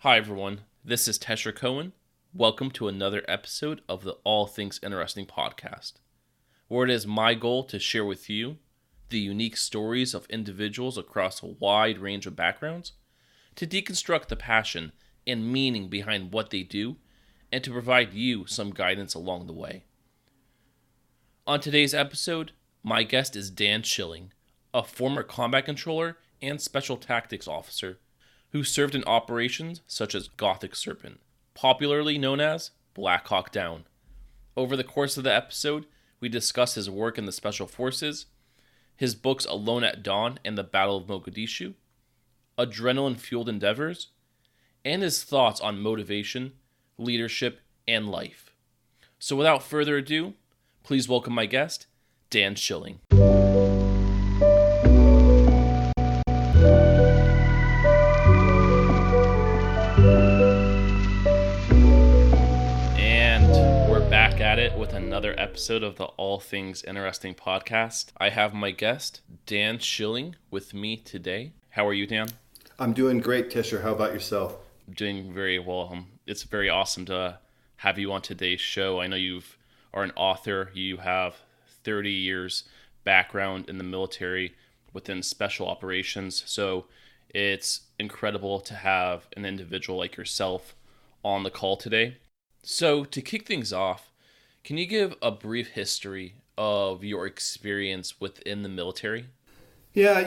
Hi everyone, this is Tesher Cohen. Welcome to another episode of the All Things Interesting podcast, where it is my goal to share with you the unique stories of individuals across a wide range of backgrounds, to deconstruct the passion and meaning behind what they do, and to provide you some guidance along the way. On today's episode, my guest is Dan Schilling, a former combat controller and special tactics officer who served in operations such as Gothic Serpent, popularly known as Black Hawk Down. Over the course of the episode, we discuss his work in the Special Forces, his books Alone at Dawn and the Battle of Mogadishu, adrenaline-fueled endeavors, and his thoughts on motivation, leadership, and life. So without further ado, please welcome my guest, Dan Schilling. At it with another episode of the All Things Interesting podcast. I have my guest, Dan Schilling, with me today. How are you, Dan? I'm doing great, Tisher. How about yourself? I'm doing very well. It's very awesome to have you on today's show. I know you are an author. You have 30 years background in the military within special operations. So it's incredible to have an individual like yourself on the call today. So to kick things off, can you give a brief history of your experience within the military? Yeah,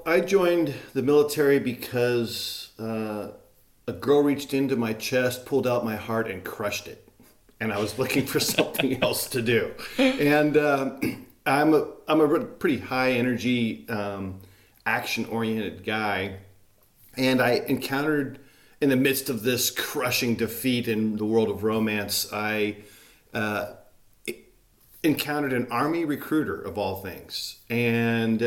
I joined the military because a girl reached into my chest, pulled out my heart, and crushed it. And I was looking for something else to do. And I'm a pretty high energy, action-oriented guy. And I encountered, in the midst of this crushing defeat in the world of romance, I encountered an Army recruiter of all things, and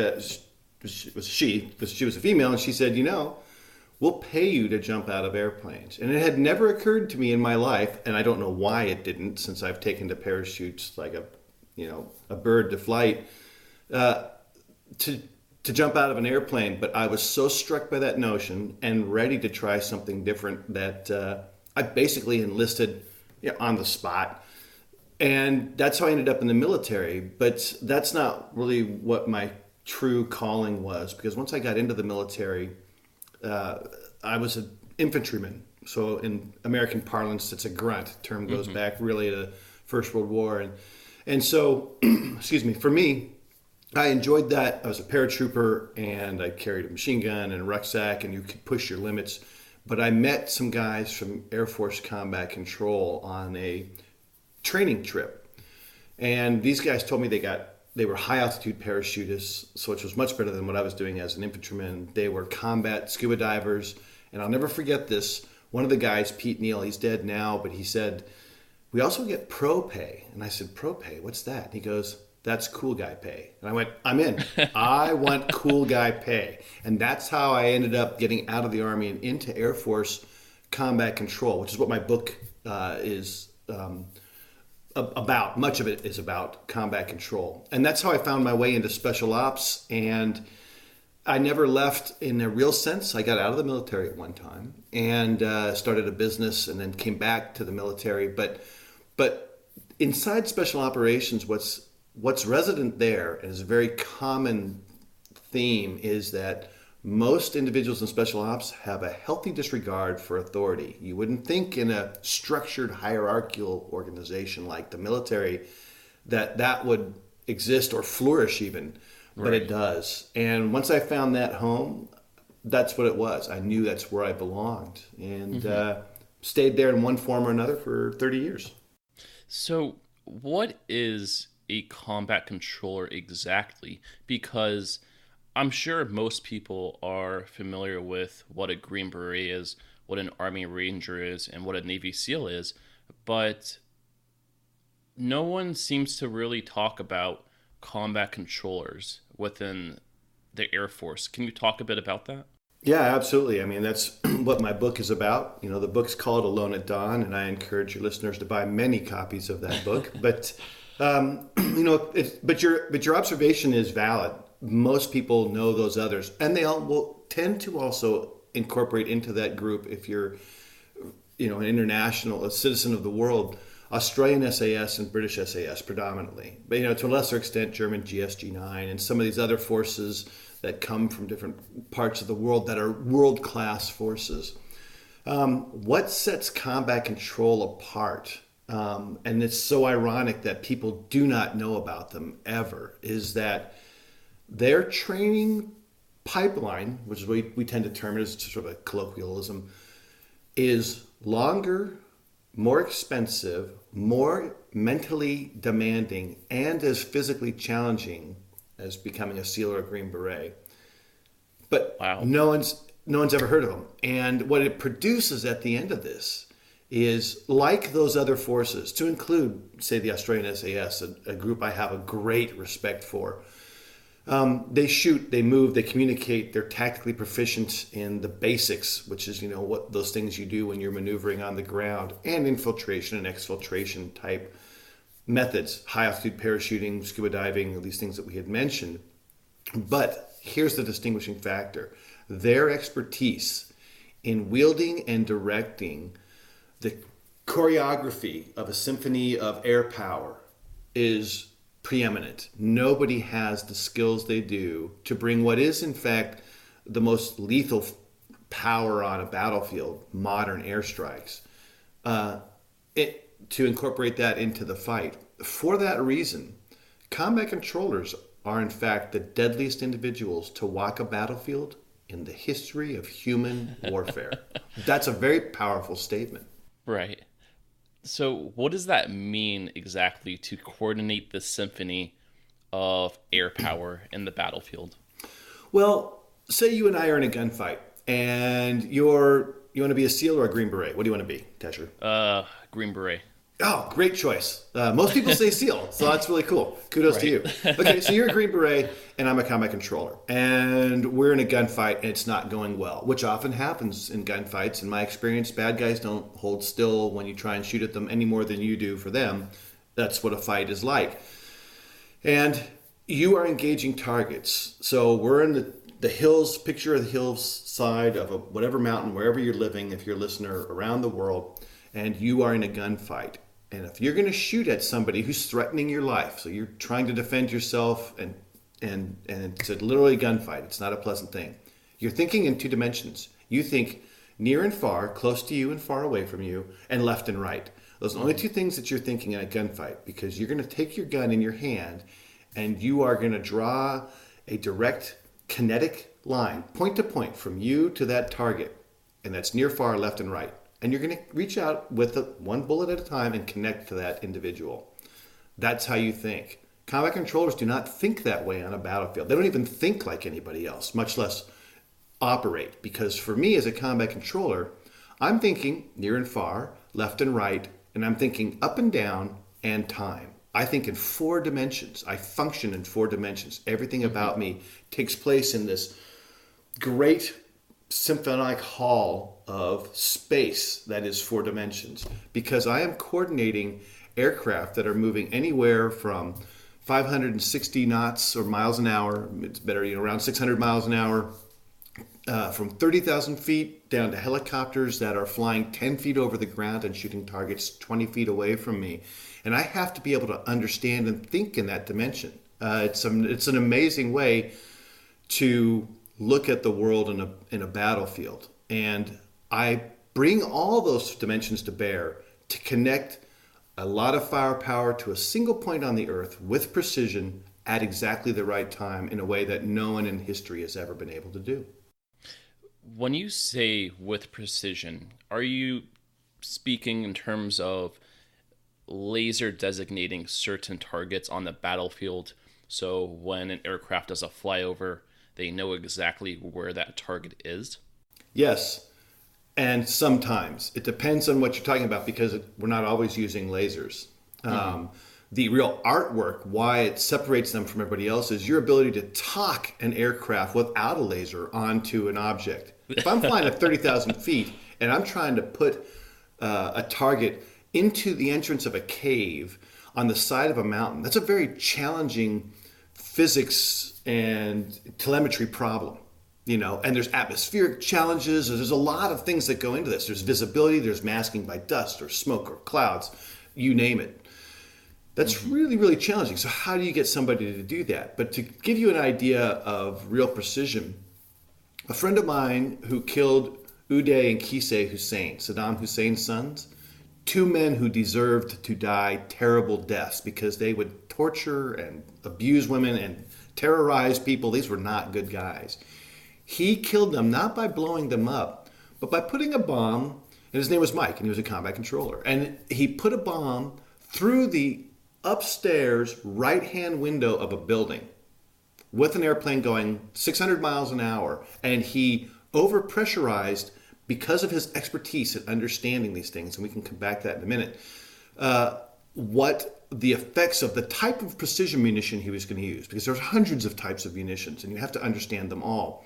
she was a female, and she said, we'll pay you to jump out of airplanes. And it had never occurred to me in my life, and I don't know why it didn't, since I've taken to parachutes like a bird to flight, to jump out of an airplane. But I was so struck by that notion and ready to try something different that I basically enlisted on the spot. And that's how I ended up in the military. But that's not really what my true calling was, because once I got into the military, I was an infantryman. So in American parlance, it's a grunt. The term goes back really to First World War. And so, for me, I enjoyed that. I was a paratrooper, and I carried a machine gun and a rucksack, and you could push your limits. But I met some guys from Air Force Combat Control on a training trip, and these guys told me they were high altitude parachutists, so which was much better than what I was doing as an infantryman. They were combat scuba divers, and I'll never forget this. One of the guys, Pete Neal, he's dead now, but he said, "We also get pro pay." And I said, "Pro pay? What's that?" And he goes, "That's cool guy pay." And I went, "I'm in. I want cool guy pay." And that's how I ended up getting out of the Army and into Air Force Combat Control, which is what my book is about. Much of it is about combat control. And that's how I found my way into special ops. And I never left in a real sense. I got out of the military at one time and started a business, and then came back to the military. But inside special operations, what's resident there, and is a very common theme, is that most individuals in special ops have a healthy disregard for authority. You wouldn't think in a structured hierarchical organization like the military that would exist or flourish even, but It does. And once I found that home, that's what it was. I knew that's where I belonged, and stayed there in one form or another for 30 years. So what is a combat controller exactly? Because I'm sure most people are familiar with what a Green Beret is, what an Army Ranger is, and what a Navy SEAL is, but no one seems to really talk about combat controllers within the Air Force. Can you talk a bit about that? Yeah, absolutely. I mean, that's what my book is about. The book's called Alone at Dawn, and I encourage your listeners to buy many copies of that book. But but your observation is valid. Most people know those others, and they all will tend to also incorporate into that group if you're an international, a citizen of the world, Australian SAS and British SAS predominantly, but to a lesser extent German GSG-9 and some of these other forces that come from different parts of the world that are world-class forces. What sets combat control apart, and it's so ironic that people do not know about them ever, is that their training pipeline, which is what we tend to term it as sort of a colloquialism, is longer, more expensive, more mentally demanding, and as physically challenging as becoming a SEAL or a Green Beret. But wow. No one's ever heard of them. And what it produces at the end of this is, like those other forces, to include, say, the Australian SAS, a group I have a great respect for. They shoot, they move, they communicate, they're tactically proficient in the basics, which is, what those things you do when you're maneuvering on the ground, and infiltration and exfiltration type methods, high altitude parachuting, scuba diving, these things that we had mentioned. But here's the distinguishing factor. Their expertise in wielding and directing the choreography of a symphony of Airpower is preeminent. Nobody has the skills they do to bring what is, in fact, the most lethal power on a battlefield, modern airstrikes, to incorporate that into the fight. For that reason, combat controllers are, in fact, the deadliest individuals to walk a battlefield in the history of human warfare. That's a very powerful statement. Right. So what does that mean exactly, to coordinate the symphony of air power in the battlefield? Well, say you and I are in a gunfight, and you want to be a SEAL or a Green Beret. What do you want to be, Tesher? Green Beret. Oh, great choice. Most people say SEAL, so that's really cool. Kudos to you. Okay, so you're a Green Beret, and I'm a combat controller. And we're in a gunfight, and it's not going well, which often happens in gunfights. In my experience, bad guys don't hold still when you try and shoot at them any more than you do for them. That's what a fight is like. And you are engaging targets. So we're in the hills, picture of the hillside of whatever mountain, wherever you're living, if you're a listener around the world, and you are in a gunfight. And if you're going to shoot at somebody who's threatening your life, so you're trying to defend yourself, and it's literally a gunfight, it's not a pleasant thing. You're thinking in two dimensions. You think near and far, close to you and far away from you, and left and right. Those are the only two things that you're thinking in a gunfight, because you're going to take your gun in your hand and you are going to draw a direct kinetic line, point to point, from you to that target. And that's near, far, left, and right. And you're going to reach out with one bullet at a time and connect to that individual. That's how you think. Combat controllers do not think that way on a battlefield. They don't even think like anybody else, much less operate. Because for me as a combat controller, I'm thinking near and far, left and right, and I'm thinking up and down and time. I think in 4 dimensions. I function in 4 dimensions. Everything about me takes place in this great symphonic hall of space that is 4 dimensions, because I am coordinating aircraft that are moving anywhere from 560 knots or miles an hour, it's better, around 600 miles an hour, from 30,000 feet down to helicopters that are flying 10 feet over the ground and shooting targets 20 feet away from me. And I have to be able to understand and think in that dimension. It's an amazing way to look at the world in a battlefield. And I bring all those dimensions to bear to connect a lot of firepower to a single point on the earth with precision at exactly the right time in a way that no one in history has ever been able to do. When you say with precision, are you speaking in terms of laser designating certain targets on the battlefield? So when an aircraft does a flyover, they know exactly where that target is? Yes. And sometimes. It depends on what you're talking about, because we're not always using lasers. The real artwork, why it separates them from everybody else, is your ability to talk an aircraft without a laser onto an object. If I'm flying at 30,000 feet and I'm trying to put a target into the entrance of a cave on the side of a mountain, that's a very challenging physics and telemetry problem. And there's atmospheric challenges. There's a lot of things that go into this. There's visibility, there's masking by dust or smoke or clouds, you name it. That's really, really challenging. So how do you get somebody to do that? But to give you an idea of real precision, a friend of mine who killed Uday and Qusay Hussein, Saddam Hussein's sons, two men who deserved to die terrible deaths because they would torture and abuse women and terrorize people. These were not good guys. He killed them not by blowing them up, but by putting a bomb, and his name was Mike, and he was a combat controller. And he put a bomb through the upstairs right-hand window of a building with an airplane going 600 miles an hour. And he overpressurized, because of his expertise in understanding these things, and we can come back to that in a minute, what the effects of the type of precision munition he was going to use, because there's hundreds of types of munitions, and you have to understand them all,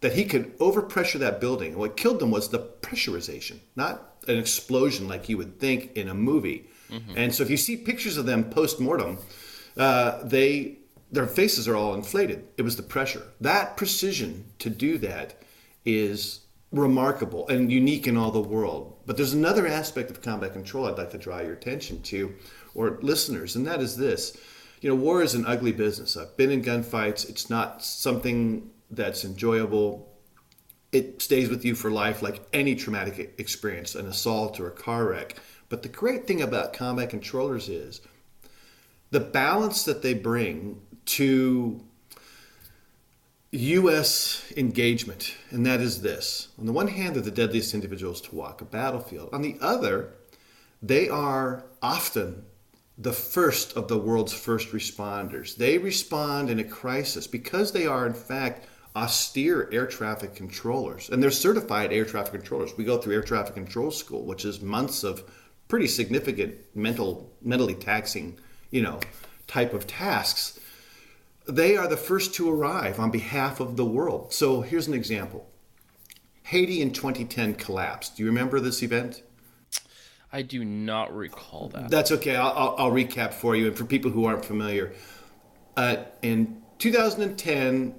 that he could overpressure that building. And what killed them was the pressurization, not an explosion like you would think in a movie. And so if you see pictures of them post-mortem, their faces are all inflated. It was the pressure. That precision to do that is remarkable and unique in all the world. But there's another aspect of combat control I'd like to draw your attention to, or listeners, and that is this. War is an ugly business. I've been in gunfights. It's not something that's enjoyable. It stays with you for life, like any traumatic experience, an assault or a car wreck. But the great thing about combat controllers is the balance that they bring to U.S. engagement, and that is this. On the one hand, they're the deadliest individuals to walk a battlefield. On the other, they are often the first of the world's first responders. They respond in a crisis because they are, in fact, austere air traffic controllers. And they're certified air traffic controllers. We go through air traffic control school, which is months of pretty significant mentally taxing, type of tasks. They are the first to arrive on behalf of the world. So here's an example. Haiti in 2010 collapsed. Do you remember this event? I do not recall that. That's okay. I'll recap for you and for people who aren't familiar. In 2010,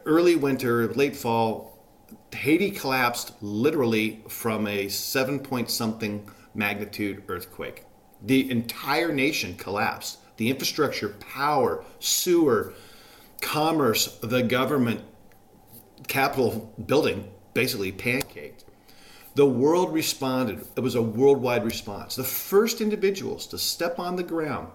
early winter, late fall, Haiti collapsed literally from a 7-point-something magnitude earthquake. The entire nation collapsed. The infrastructure, power, sewer, commerce, the government, Capitol building basically pancaked. The world responded. It was a worldwide response. The first individuals to step on the ground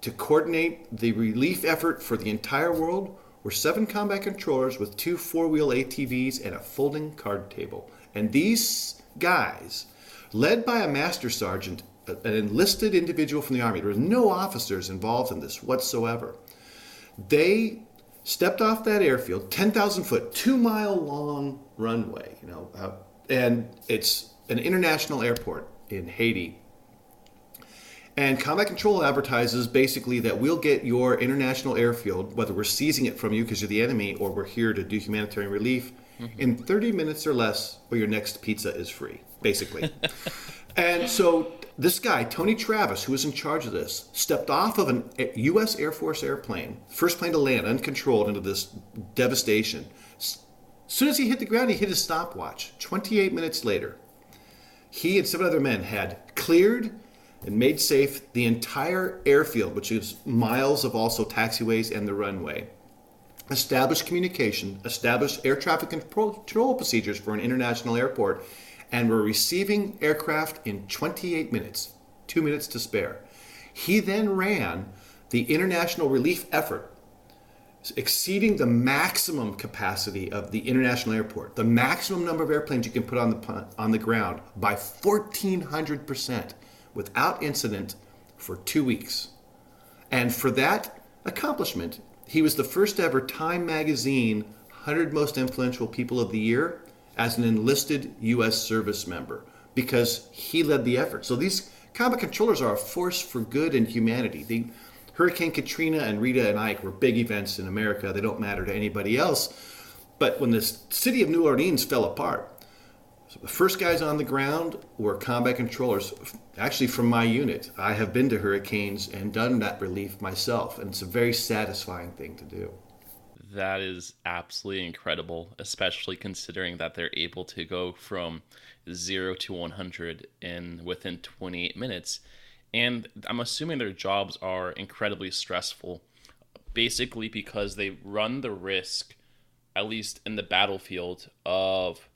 to coordinate the relief effort for the entire world were 7 combat controllers with 2 4-wheel ATVs and a folding card table. And these guys, led by a master sergeant, an enlisted individual from the Army, there were no officers involved in this whatsoever. They stepped off that airfield, 10,000 foot, 2-mile long runway, and it's an international airport in Haiti. And Combat Control advertises basically that we'll get your international airfield, whether we're seizing it from you because you're the enemy or we're here to do humanitarian relief, in 30 minutes or less, or your next pizza is free, basically. And so this guy, Tony Travis, who was in charge of this, stepped off of a U.S. Air Force airplane, first plane to land, uncontrolled, into this devastation. As soon as he hit the ground, he hit his stopwatch. 28 minutes later, he and 7 other men had cleared and made safe the entire airfield, which is miles of also taxiways and the runway, established communication, established air traffic control procedures for an international airport, and were receiving aircraft in 28 minutes, 2 minutes to spare. He then ran the international relief effort, exceeding the maximum capacity of the international airport, the maximum number of airplanes you can put on the ground by 1,400% without incident for 2 weeks. And for that accomplishment, he was the first ever Time Magazine 100 Most Influential People of the Year as an enlisted U.S. service member, because he led the effort. So these combat controllers are a force for good and humanity. Hurricane Katrina and Rita and Ike were big events in America. They don't matter to anybody else. But when the city of New Orleans fell apart, so the first guys on the ground were combat controllers, actually from my unit. I have been to hurricanes and done that relief myself, and it's a very satisfying thing to do. That is absolutely incredible, especially considering that they're able to go from 0 to 100 in within 28 minutes. And I'm assuming their jobs are incredibly stressful, basically because they run the risk, at least in the battlefield, of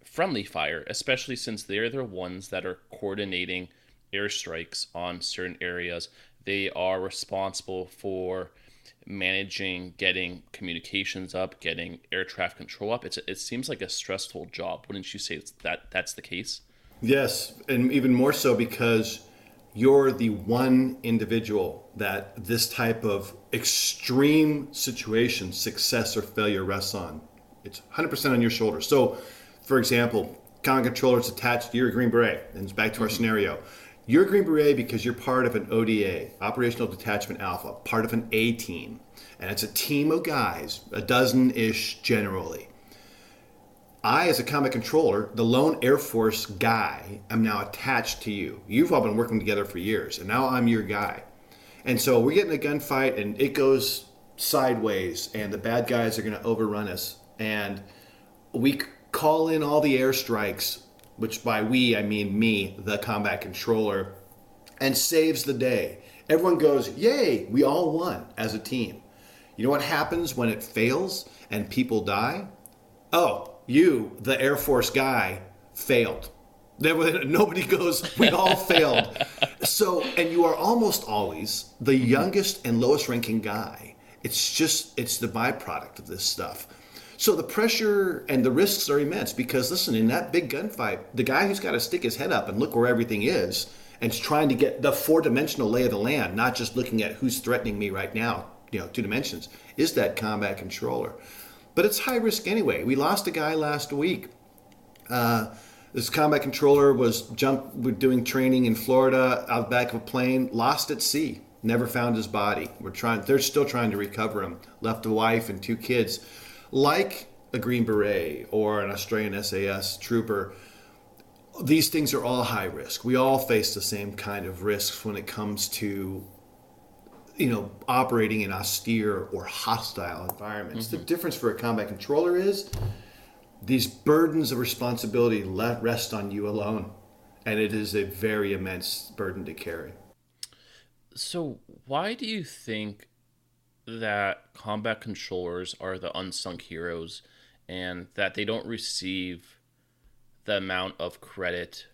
friendly fire, especially since they're the ones that are coordinating airstrikes on certain areas. They are responsible for managing getting communications up, getting air traffic control up. It seems like a stressful job. Wouldn't you say that's the case? Yes, and even more so because you're the one individual that this type of extreme situation, success or failure, rests on. It's 100% on your shoulders. So, for example, command controller is attached to your Green Beret, and it's back to our scenario. You're a Green Beret because you're part of an ODA, Operational Detachment Alpha, part of an A team. And it's a team of guys, a dozen-ish generally. I, as a combat controller, the lone Air Force guy, am now attached to you. You've all been working together for years, and now I'm your guy. And so we're getting a gunfight, and it goes sideways, and the bad guys are going to overrun us. And we call in all the airstrikes, which by we, I mean me, the combat controller, and saves the day. Everyone goes, yay, we all won as a team. You know what happens when it fails and people die? Oh, you, the Air Force guy, failed. Nobody goes, we all failed. So, and you are almost always the youngest and lowest ranking guy. It's the byproduct of this stuff. So the pressure and the risks are immense because, listen, in that big gunfight, the guy who's got to stick his head up and look where everything is and is trying to get the four-dimensional lay of the land, not just looking at who's threatening me right now, 2 dimensions, is that combat controller. But it's high risk anyway. We lost a guy last week. This combat controller was doing training in Florida out the back of a plane, lost at sea, never found his body. They're still trying to recover him. Left a wife and 2 kids. Like a Green Beret or an Australian SAS trooper, these things are all high risk. We all face the same kind of risks when it comes to, operating in austere or hostile environments. Mm-hmm. The difference for a combat controller is these burdens of responsibility rest on you alone, and it is a very immense burden to carry. So why do you think that combat controllers are the unsung heroes and that they don't receive the amount of credit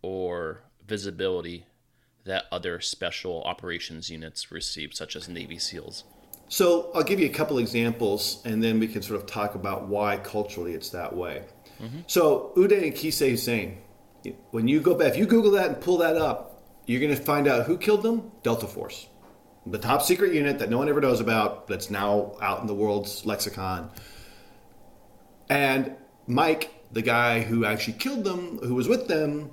or visibility that other special operations units receive, such as Navy SEALs? So I'll give you a couple examples, and then we can sort of talk about why culturally it's that way. Mm-hmm. So Uday and Kisei Hussein, when you go back, if you Google that and pull that up, you're going to find out who killed them. Delta Force, the top secret unit that no one ever knows about, that's now out in the world's lexicon. And Mike, the guy who actually killed them, who was with them,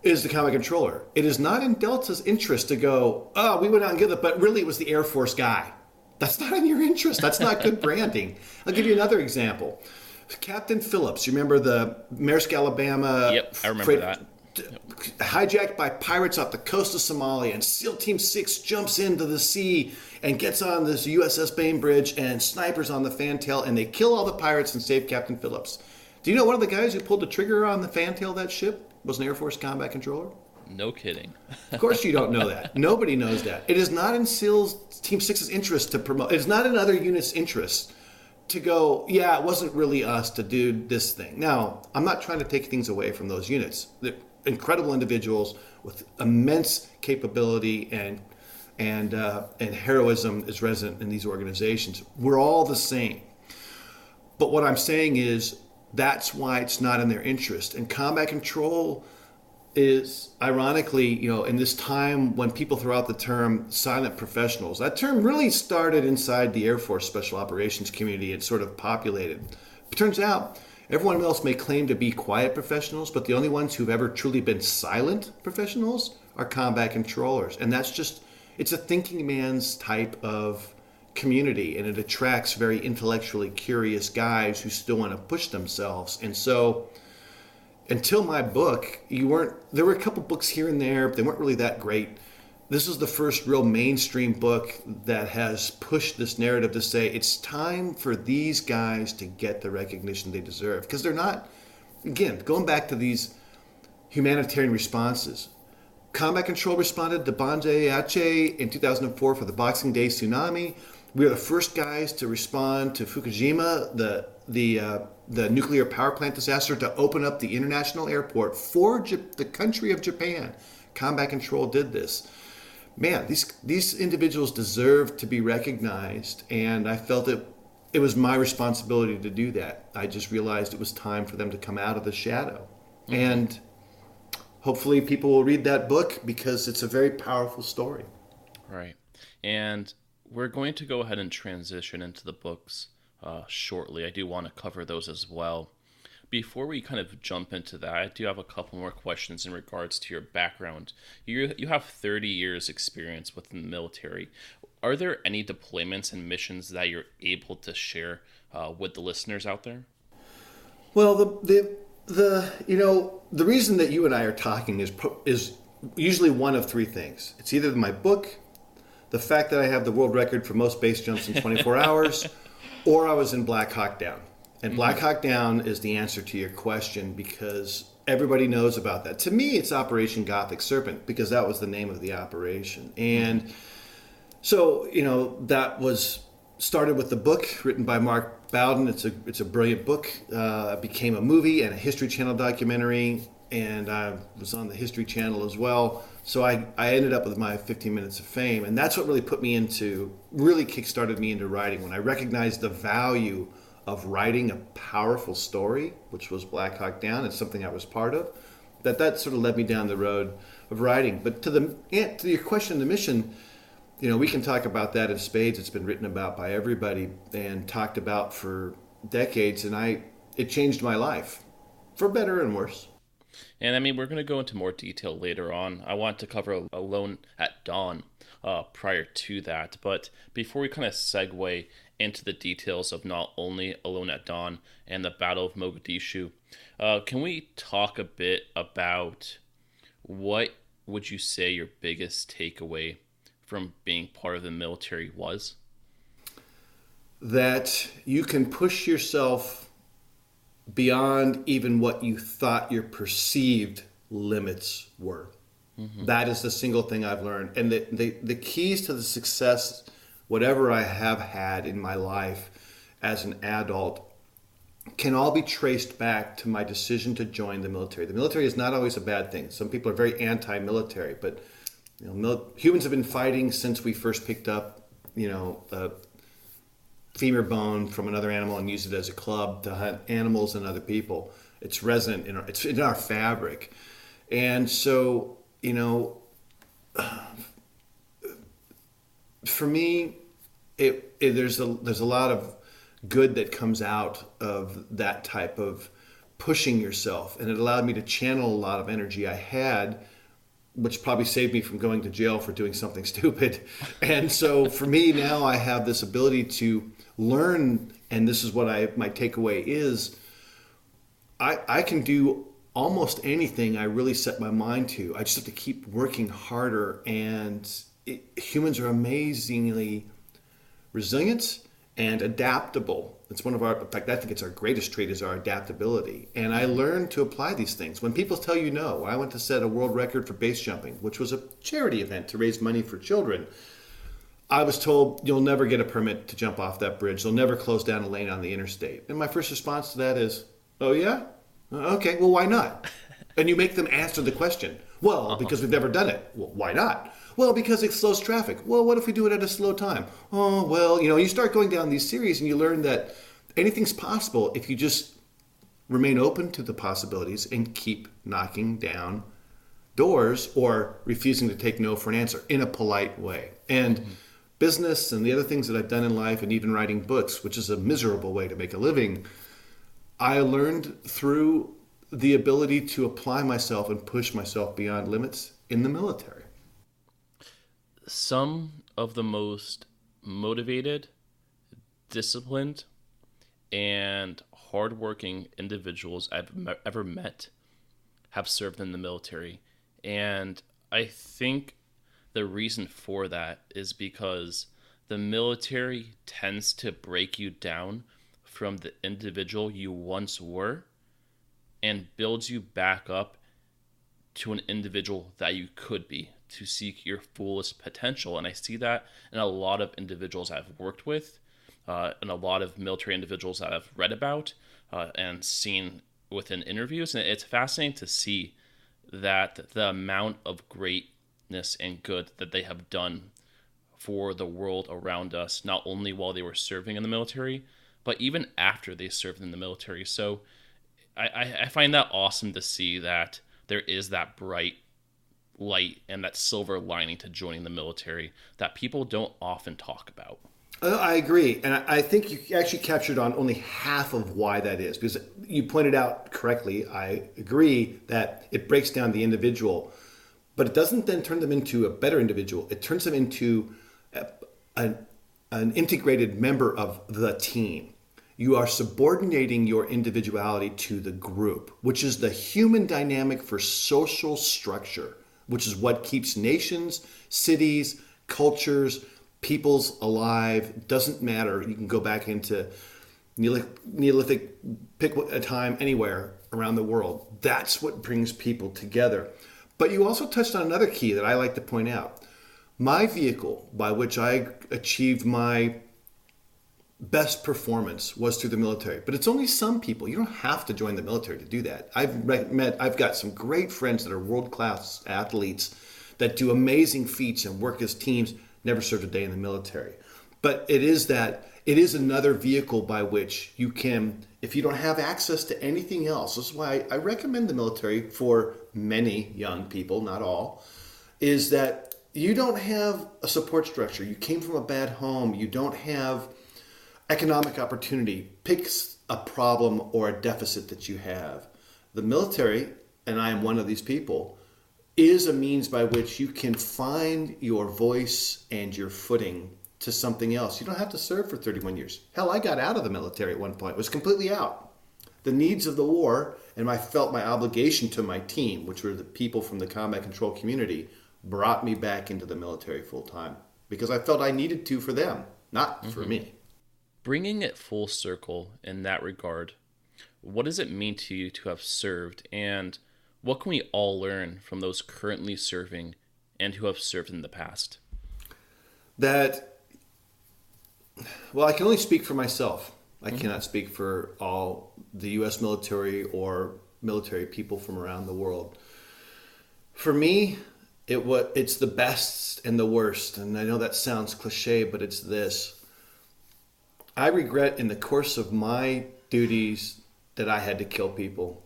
is the combat controller. It is not in Delta's interest to go, we went out and get it, but really it was the Air Force guy. That's not in your interest. That's not good branding. I'll give you another example. Captain Phillips, you remember the Maersk, Alabama? Yep, I remember that. Hijacked by pirates off the coast of Somalia, and SEAL Team 6 jumps into the sea and gets on this USS Bainbridge, and snipers on the fantail, and they kill all the pirates and save Captain Phillips. Do you know one of the guys who pulled the trigger on the fantail of that ship was an Air Force combat controller? No kidding. Of course you don't know that. Nobody knows that. It is not in SEAL Team 6's interest to promote. It is not in other units' interest to go, it wasn't really us to do this thing. Now, I'm not trying to take things away from those units. They're incredible individuals with immense capability and heroism is resident in these organizations. We're all the same. But what I'm saying is that's why it's not in their interest. And combat control is, ironically, in this time when people throw out the term silent professionals, that term really started inside the Air Force Special Operations community and sort of populated. It turns out everyone else may claim to be quiet professionals, but the only ones who've ever truly been silent professionals are combat controllers. And that's just, it's a thinking man's type of community, and it attracts very intellectually curious guys who still want to push themselves. And so until my book, there were a couple books here and there, but they weren't really that great. this is the first real mainstream book that has pushed this narrative to say it's time for these guys to get the recognition they deserve. Because they're not, again, going back to these humanitarian responses. Combat Control responded to Bande Aceh in 2004 for the Boxing Day tsunami. We were the first guys to respond to Fukushima, the nuclear power plant disaster, to open up the international airport for the country of Japan. Combat Control did this. Man, these individuals deserve to be recognized, and I felt it was my responsibility to do that. I just realized it was time for them to come out of the shadow. Mm-hmm. And hopefully people will read that book because it's a very powerful story. Right. And we're going to go ahead and transition into the books shortly. I do want to cover those as well. Before we kind of jump into that, I do have a couple more questions in regards to your background. You have 30 years experience within the military. Are there any deployments and missions that you're able to share with the listeners out there? Well, the reason that you and I are talking is usually one of three things. It's either my book, the fact that I have the world record for most base jumps in 24 hours, or I was in Black Hawk Down. And Black Hawk Down is the answer to your question because everybody knows about that. To me, it's Operation Gothic Serpent because that was the name of the operation. And so, that was started with the book written by Mark Bowden. It's a brilliant book. It became a movie and a History Channel documentary, and I was on the History Channel as well. So I ended up with my 15 minutes of fame, and that's what really kickstarted me into writing. When I recognized the value of writing a powerful story, which was Black Hawk Down, it's something I was part of, that sort of led me down the road of writing. But to your question, the mission, we can talk about that in spades. It's been written about by everybody and talked about for decades, and it changed my life, for better and worse. And we're going to go into more detail later on. I want to cover Alone at Dawn prior to that. But before we kind of segue into the details of not only Alone at Dawn and the Battle of Mogadishu, can we talk a bit about what would you say your biggest takeaway from being part of the military was? That you can push yourself beyond even what you thought your perceived limits were. Mm-hmm. That is the single thing I've learned. And the keys to the success, whatever I have had in my life as an adult, can all be traced back to my decision to join the military. The military is not always a bad thing. Some people are very anti-military, but humans have been fighting since we first picked up, a femur bone from another animal and use it as a club to hunt animals and other people. It's resonant it's in our fabric. And so, for me, there's a lot of good that comes out of that type of pushing yourself. And it allowed me to channel a lot of energy I had, which probably saved me from going to jail for doing something stupid. And so for me now, I have this ability to learn, and this is what my takeaway is, I can do almost anything I really set my mind to. I just have to keep working harder, and humans are amazingly resilient and adaptable. It's in fact, I think it's our greatest trait is our adaptability. And I learned to apply these things. When people tell you no, I went to set a world record for base jumping, which was a charity event to raise money for children. I was told, you'll never get a permit to jump off that bridge. They'll never close down a lane on the interstate. And my first response to that is, oh yeah? Okay, well, why not? And you make them answer the question. Well, because we've never done it. Well, why not? Well, because it slows traffic. Well, what if we do it at a slow time? Oh, well, you start going down these series and you learn that anything's possible if you just remain open to the possibilities and keep knocking down doors or refusing to take no for an answer in a polite way. And business and the other things that I've done in life, and even writing books, which is a miserable way to make a living, I learned through the ability to apply myself and push myself beyond limits in the military. Some of the most motivated, disciplined, and hardworking individuals I've ever met have served in the military. And I think The reason for that is because the military tends to break you down from the individual you once were and builds you back up to an individual that you could be to seek your fullest potential. And I see that in a lot of individuals I've worked with, and a lot of military individuals that I've read about and seen within interviews. And it's fascinating to see that the amount of greatness and good that they have done for the world around us, not only while they were serving in the military, but even after they served in the military. So I find that awesome to see that there is that bright light and that silver lining to joining the military that people don't often talk about. I agree. And I think you actually captured on only half of why that is. Because you pointed out correctly, I agree that it breaks down the individual, but it doesn't then turn them into a better individual. It turns them into an integrated member of the team. You are subordinating your individuality to the group, which is the human dynamic for social structure, which is what keeps nations, cities, cultures, peoples alive. Doesn't matter. You can go back into Neolithic, pick a time anywhere around the world. That's what brings people together. But you also touched on another key that I like to point out. My vehicle by which I achieved my best performance was through the military. But it's only some people. You don't have to join the military to do that. I've got some great friends that are world-class athletes that do amazing feats and work as teams, never served a day in the military. But it is another vehicle by which you can, if you don't have access to anything else, this is why I recommend the military for many young people, not all, is that you don't have a support structure. You came from a bad home. You don't have economic opportunity. Pick a problem or a deficit that you have. The military, and I am one of these people, is a means by which you can find your voice and your footing to something else. You don't have to serve for 31 years. Hell, I got out of the military at one point. Was completely out. The needs of the war, and I felt my obligation to my team, which were the people from the combat control community, brought me back into the military full time because I felt I needed to for them, not for me. Bringing it full circle in that regard, what does it mean to you to have served, and what can we all learn from those currently serving and who have served in the past? Well, I can only speak for myself. I cannot speak for all the U.S. military or military people from around the world. For me, it's the best and the worst, and I know that sounds cliche, but it's this. I regret in the course of my duties that I had to kill people.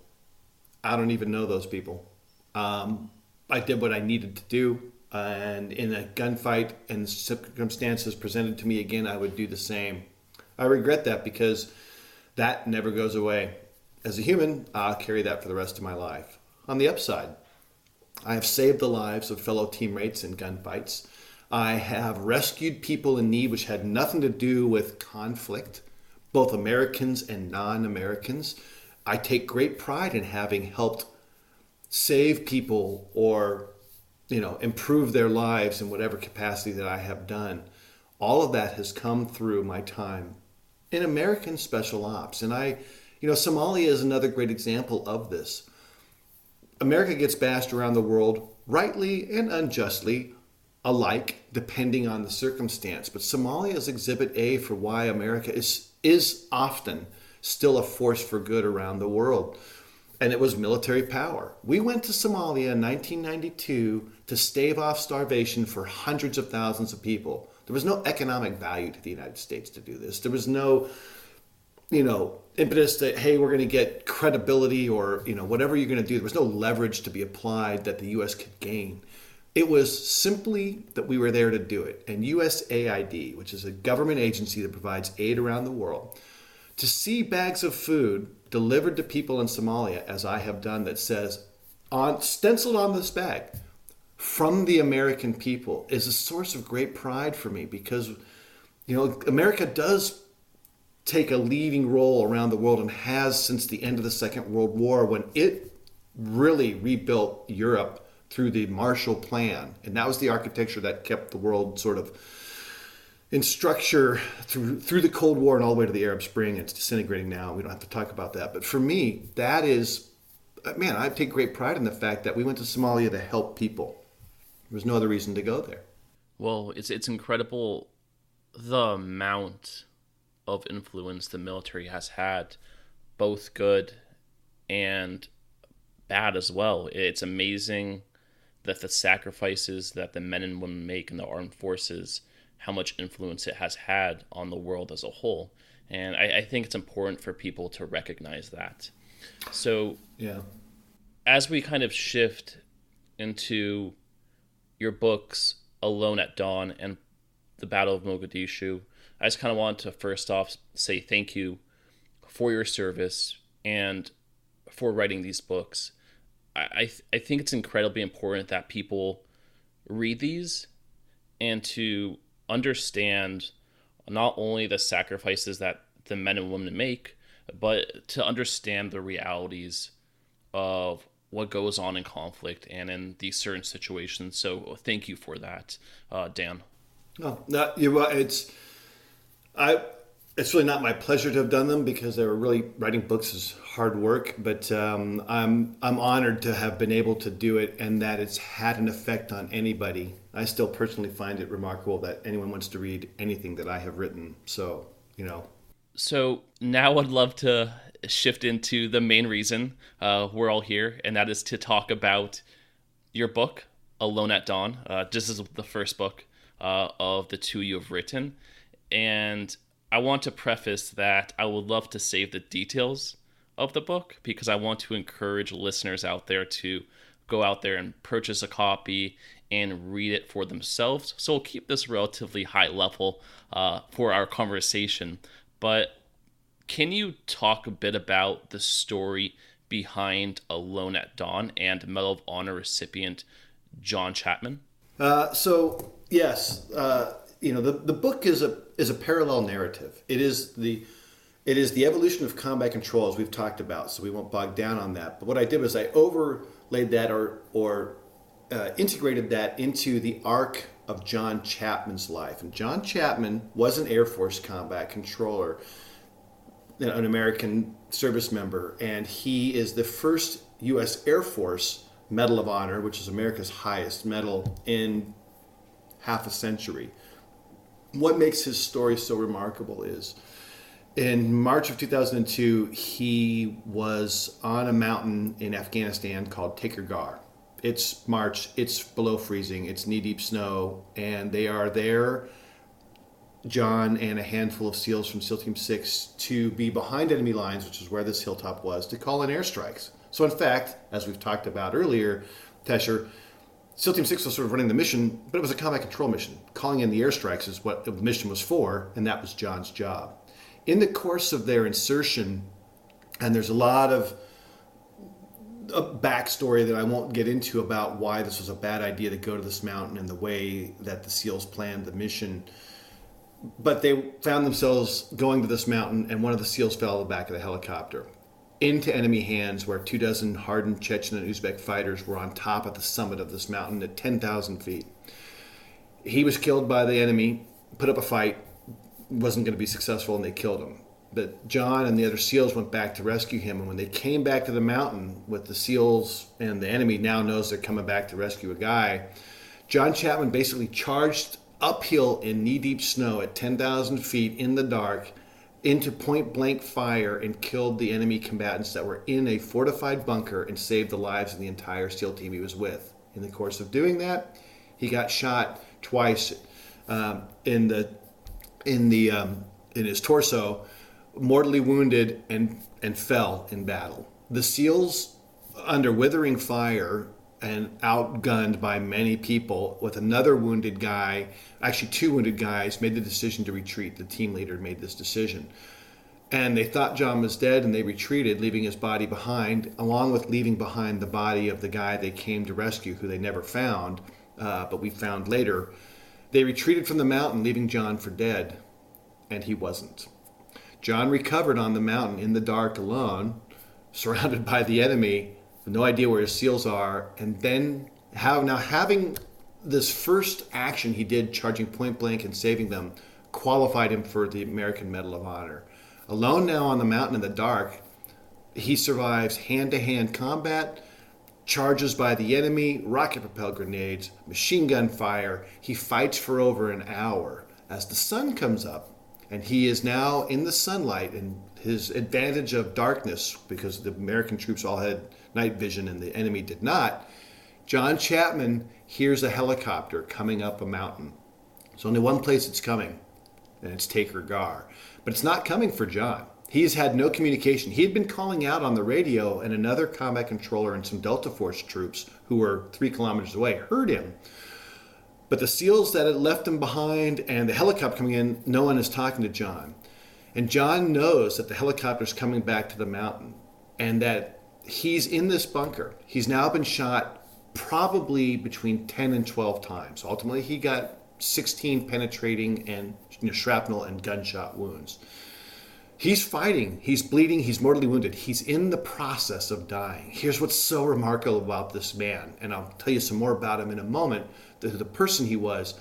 I don't even know those people. I did what I needed to do, and in a gunfight and circumstances presented to me again, I would do the same. I regret that because that never goes away. As a human, I'll carry that for the rest of my life. On the upside, I have saved the lives of fellow teammates in gunfights. I have rescued people in need which had nothing to do with conflict, both Americans and non-Americans. I take great pride in having helped save people or, improve their lives in whatever capacity that I have done. All of that has come through my time in American Special Ops. And Somalia is another great example of this. America gets bashed around the world, rightly and unjustly, alike, depending on the circumstance. But Somalia is exhibit A for why America is often still a force for good around the world. And it was military power. We went to Somalia in 1992 to stave off starvation for hundreds of thousands of people. There was no economic value to the United States to do this. There was no, impetus that, hey, we're going to get credibility or, whatever you're going to do. There was no leverage to be applied that the U.S. could gain. It was simply that we were there to do it. And USAID, which is a government agency that provides aid around the world, to see bags of food delivered to people in Somalia, as I have done, that says, stenciled on this bag, from the American people, is a source of great pride for me because, America does take a leading role around the world and has since the end of the Second World War when it really rebuilt Europe through the Marshall Plan. And that was the architecture that kept the world sort of in structure through the Cold War and all the way to the Arab Spring. It's disintegrating now. We don't have to talk about that. But for me, that is, man, I take great pride in the fact that we went to Somalia to help people. There was no other reason to go there. Well, it's incredible the amount of influence the military has had, both good and bad as well. It's amazing that the sacrifices that the men and women make in the armed forces, how much influence it has had on the world as a whole. And I think it's important for people to recognize that. So yeah, as we kind of shift into your books, Alone at Dawn and The Battle of Mogadishu, I just kind of want to first off say thank you for your service and for writing these books. I think it's incredibly important that people read these and to understand not only the sacrifices that the men and women make, but to understand the realities of what goes on in conflict and in these certain situations. So thank you for that, Dan. Oh, no, it's really not my pleasure to have done them because they were really, writing books is hard work. But I'm honored to have been able to do it and that it's had an effect on anybody. I still personally find it remarkable that anyone wants to read anything that I have written. So, So now I'd love to shift into the main reason we're all here, and that is to talk about your book, Alone at Dawn. This is the first book of the two you have written. And I want to preface that I would love to save the details of the book because I want to encourage listeners out there to go out there and purchase a copy and read it for themselves. So we'll keep this relatively high level for our conversation. But can you talk a bit about the story behind Alone at Dawn and Medal of Honor recipient John Chapman? So yes, the book is a parallel narrative. It is the evolution of combat control as we've talked about. So we won't bog down on that. But what I did was I overlaid that or integrated that into the arc of John Chapman's life. And John Chapman was an Air Force combat controller, an American service member, and he is the first U.S. Air Force Medal of Honor, which is America's highest medal, in half a century. What makes his story so remarkable is in March of 2002, he was on a mountain in Afghanistan called Takur. It's March, it's below freezing, it's knee-deep snow, and they are there, John and a handful of SEALs from SEAL Team 6, to be behind enemy lines, which is where this hilltop was, to call in airstrikes. So in fact, as we've talked about earlier, Tesher, SEAL Team 6 was sort of running the mission, but it was a combat control mission. Calling in the airstrikes is what the mission was for, and that was John's job. In the course of their insertion, and there's a lot of a backstory that I won't get into about why this was a bad idea to go to this mountain and the way that the SEALs planned the mission. But they found themselves going to this mountain, and one of the SEALs fell out of the back of the helicopter into enemy hands, where 24 hardened Chechen and Uzbek fighters were on top of the summit of this mountain at 10,000 feet. He was killed by the enemy, put up a fight, wasn't going to be successful, and they killed him. But John and the other SEALs went back to rescue him, and when they came back to the mountain with the SEALs, and the enemy now knows they're coming back to rescue a guy, John Chapman basically charged uphill in knee-deep snow at 10,000 feet in the dark into point-blank fire and killed the enemy combatants that were in a fortified bunker and saved the lives of the entire SEAL team he was with. In the course of doing that, he got shot twice in his torso, mortally wounded, and fell in battle. The SEALs, under withering fire and outgunned by many people, with another wounded guy, actually two wounded guys, made the decision to retreat. The team leader made this decision. And they thought John was dead, and they retreated, leaving his body behind, along with leaving behind the body of the guy they came to rescue, who they never found, but we found later. They retreated from the mountain, leaving John for dead, and he wasn't. John recovered on the mountain in the dark alone, surrounded by the enemy, with no idea where his SEALs are, and then Having this first action he did, charging point blank and saving them, qualified him for the American Medal of Honor. Alone now on the mountain in the dark, he survives hand-to-hand combat, charges by the enemy, rocket-propelled grenades, machine gun fire. He fights for over an hour. As the sun comes up, and he is now in the sunlight, and his advantage of darkness, because the American troops all had night vision and the enemy did not, John Chapman hears a helicopter coming up a mountain. There's only one place it's coming, and it's Taker Gar. But it's not coming for John. He's had no communication. He had been calling out on the radio, and another combat controller and some Delta Force troops who were 3 kilometers away heard him. But the SEALs that had left him behind and the helicopter coming in, no one is talking to John. And John knows that the helicopter's coming back to the mountain and that he's in this bunker. He's now been shot probably between 10 and 12 times. Ultimately, he got 16 penetrating and shrapnel and gunshot wounds. He's fighting, he's bleeding, he's mortally wounded. He's in the process of dying. Here's what's so remarkable about this man, and I'll tell you some more about him in a moment, the person he was.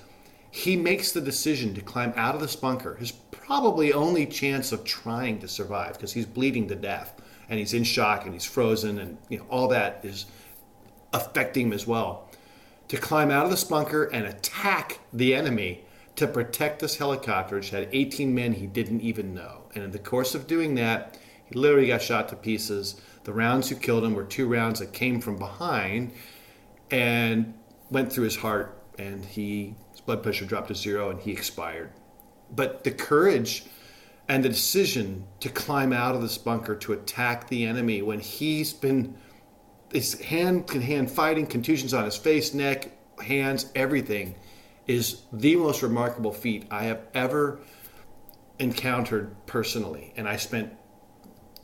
He makes the decision to climb out of this bunker, his probably only chance of trying to survive, because he's bleeding to death, and he's in shock, and he's frozen, and all that is affecting him as well. To climb out of this bunker and attack the enemy to protect this helicopter, which had 18 men he didn't even know. And in the course of doing that, he literally got shot to pieces. The rounds who killed him were 2 rounds that came from behind and went through his heart, and his blood pressure dropped to 0 and he expired. But the courage and the decision to climb out of this bunker to attack the enemy when he's been his hand-to-hand fighting, contusions on his face, neck, hands, everything, is the most remarkable feat I have ever encountered personally. And I spent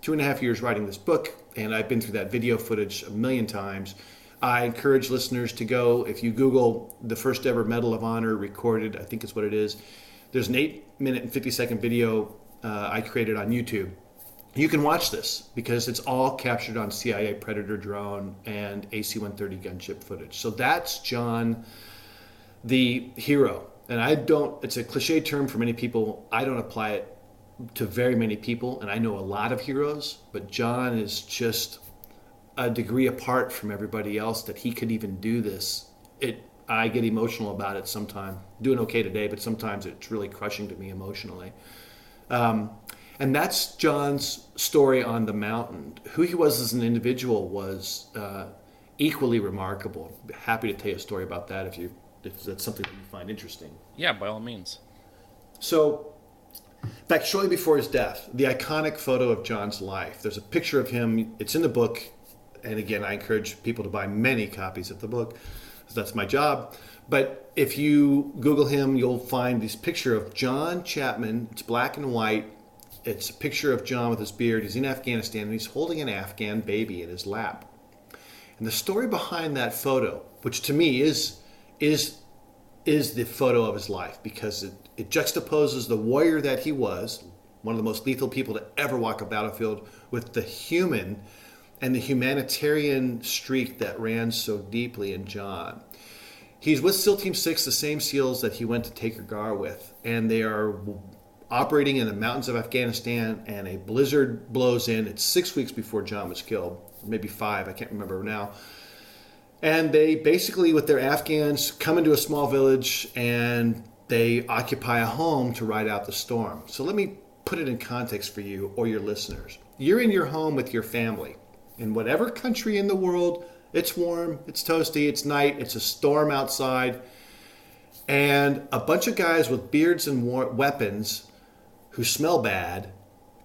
2.5 years writing this book, and I've been through that video footage a million times. I encourage listeners to go, if you Google the first ever Medal of Honor recorded, I think it's what it is, there's an 8-minute and 50-second video I created on YouTube. You can watch this because it's all captured on CIA Predator drone and AC-130 gunship footage. So that's John, the hero. And it's a cliche term for many people. I don't apply it to very many people, and I know a lot of heroes, but John is just a degree apart from everybody else that he could even do this. I get emotional about it sometimes. Doing okay today, but sometimes it's really crushing to me emotionally. And that's John's story on the mountain. Who he was as an individual was equally remarkable. Happy to tell you a story about that if that's something that you find interesting. Yeah, by all means. So, in fact, shortly before his death, the iconic photo of John's life, there's a picture of him. It's in the book. And again, I encourage people to buy many copies of the book, because that's my job. But if you Google him, you'll find this picture of John Chapman. It's black and white. It's a picture of John with his beard. He's in Afghanistan, and he's holding an Afghan baby in his lap. And the story behind that photo, which to me is the photo of his life, because it juxtaposes the warrior that he was, one of the most lethal people to ever walk a battlefield, with the human and the humanitarian streak that ran so deeply in John. He's with SEAL Team 6, the same SEALs that he went to Taker Gar with, and they are operating in the mountains of Afghanistan, and a blizzard blows in. It's 6 weeks before John was killed, maybe 5, I can't remember now. And they basically, with their Afghans, come into a small village, and they occupy a home to ride out the storm. So let me put it in context for you or your listeners. You're in your home with your family. In whatever country in the world, it's warm, it's toasty, it's night, it's a storm outside, and a bunch of guys with beards and weapons who smell bad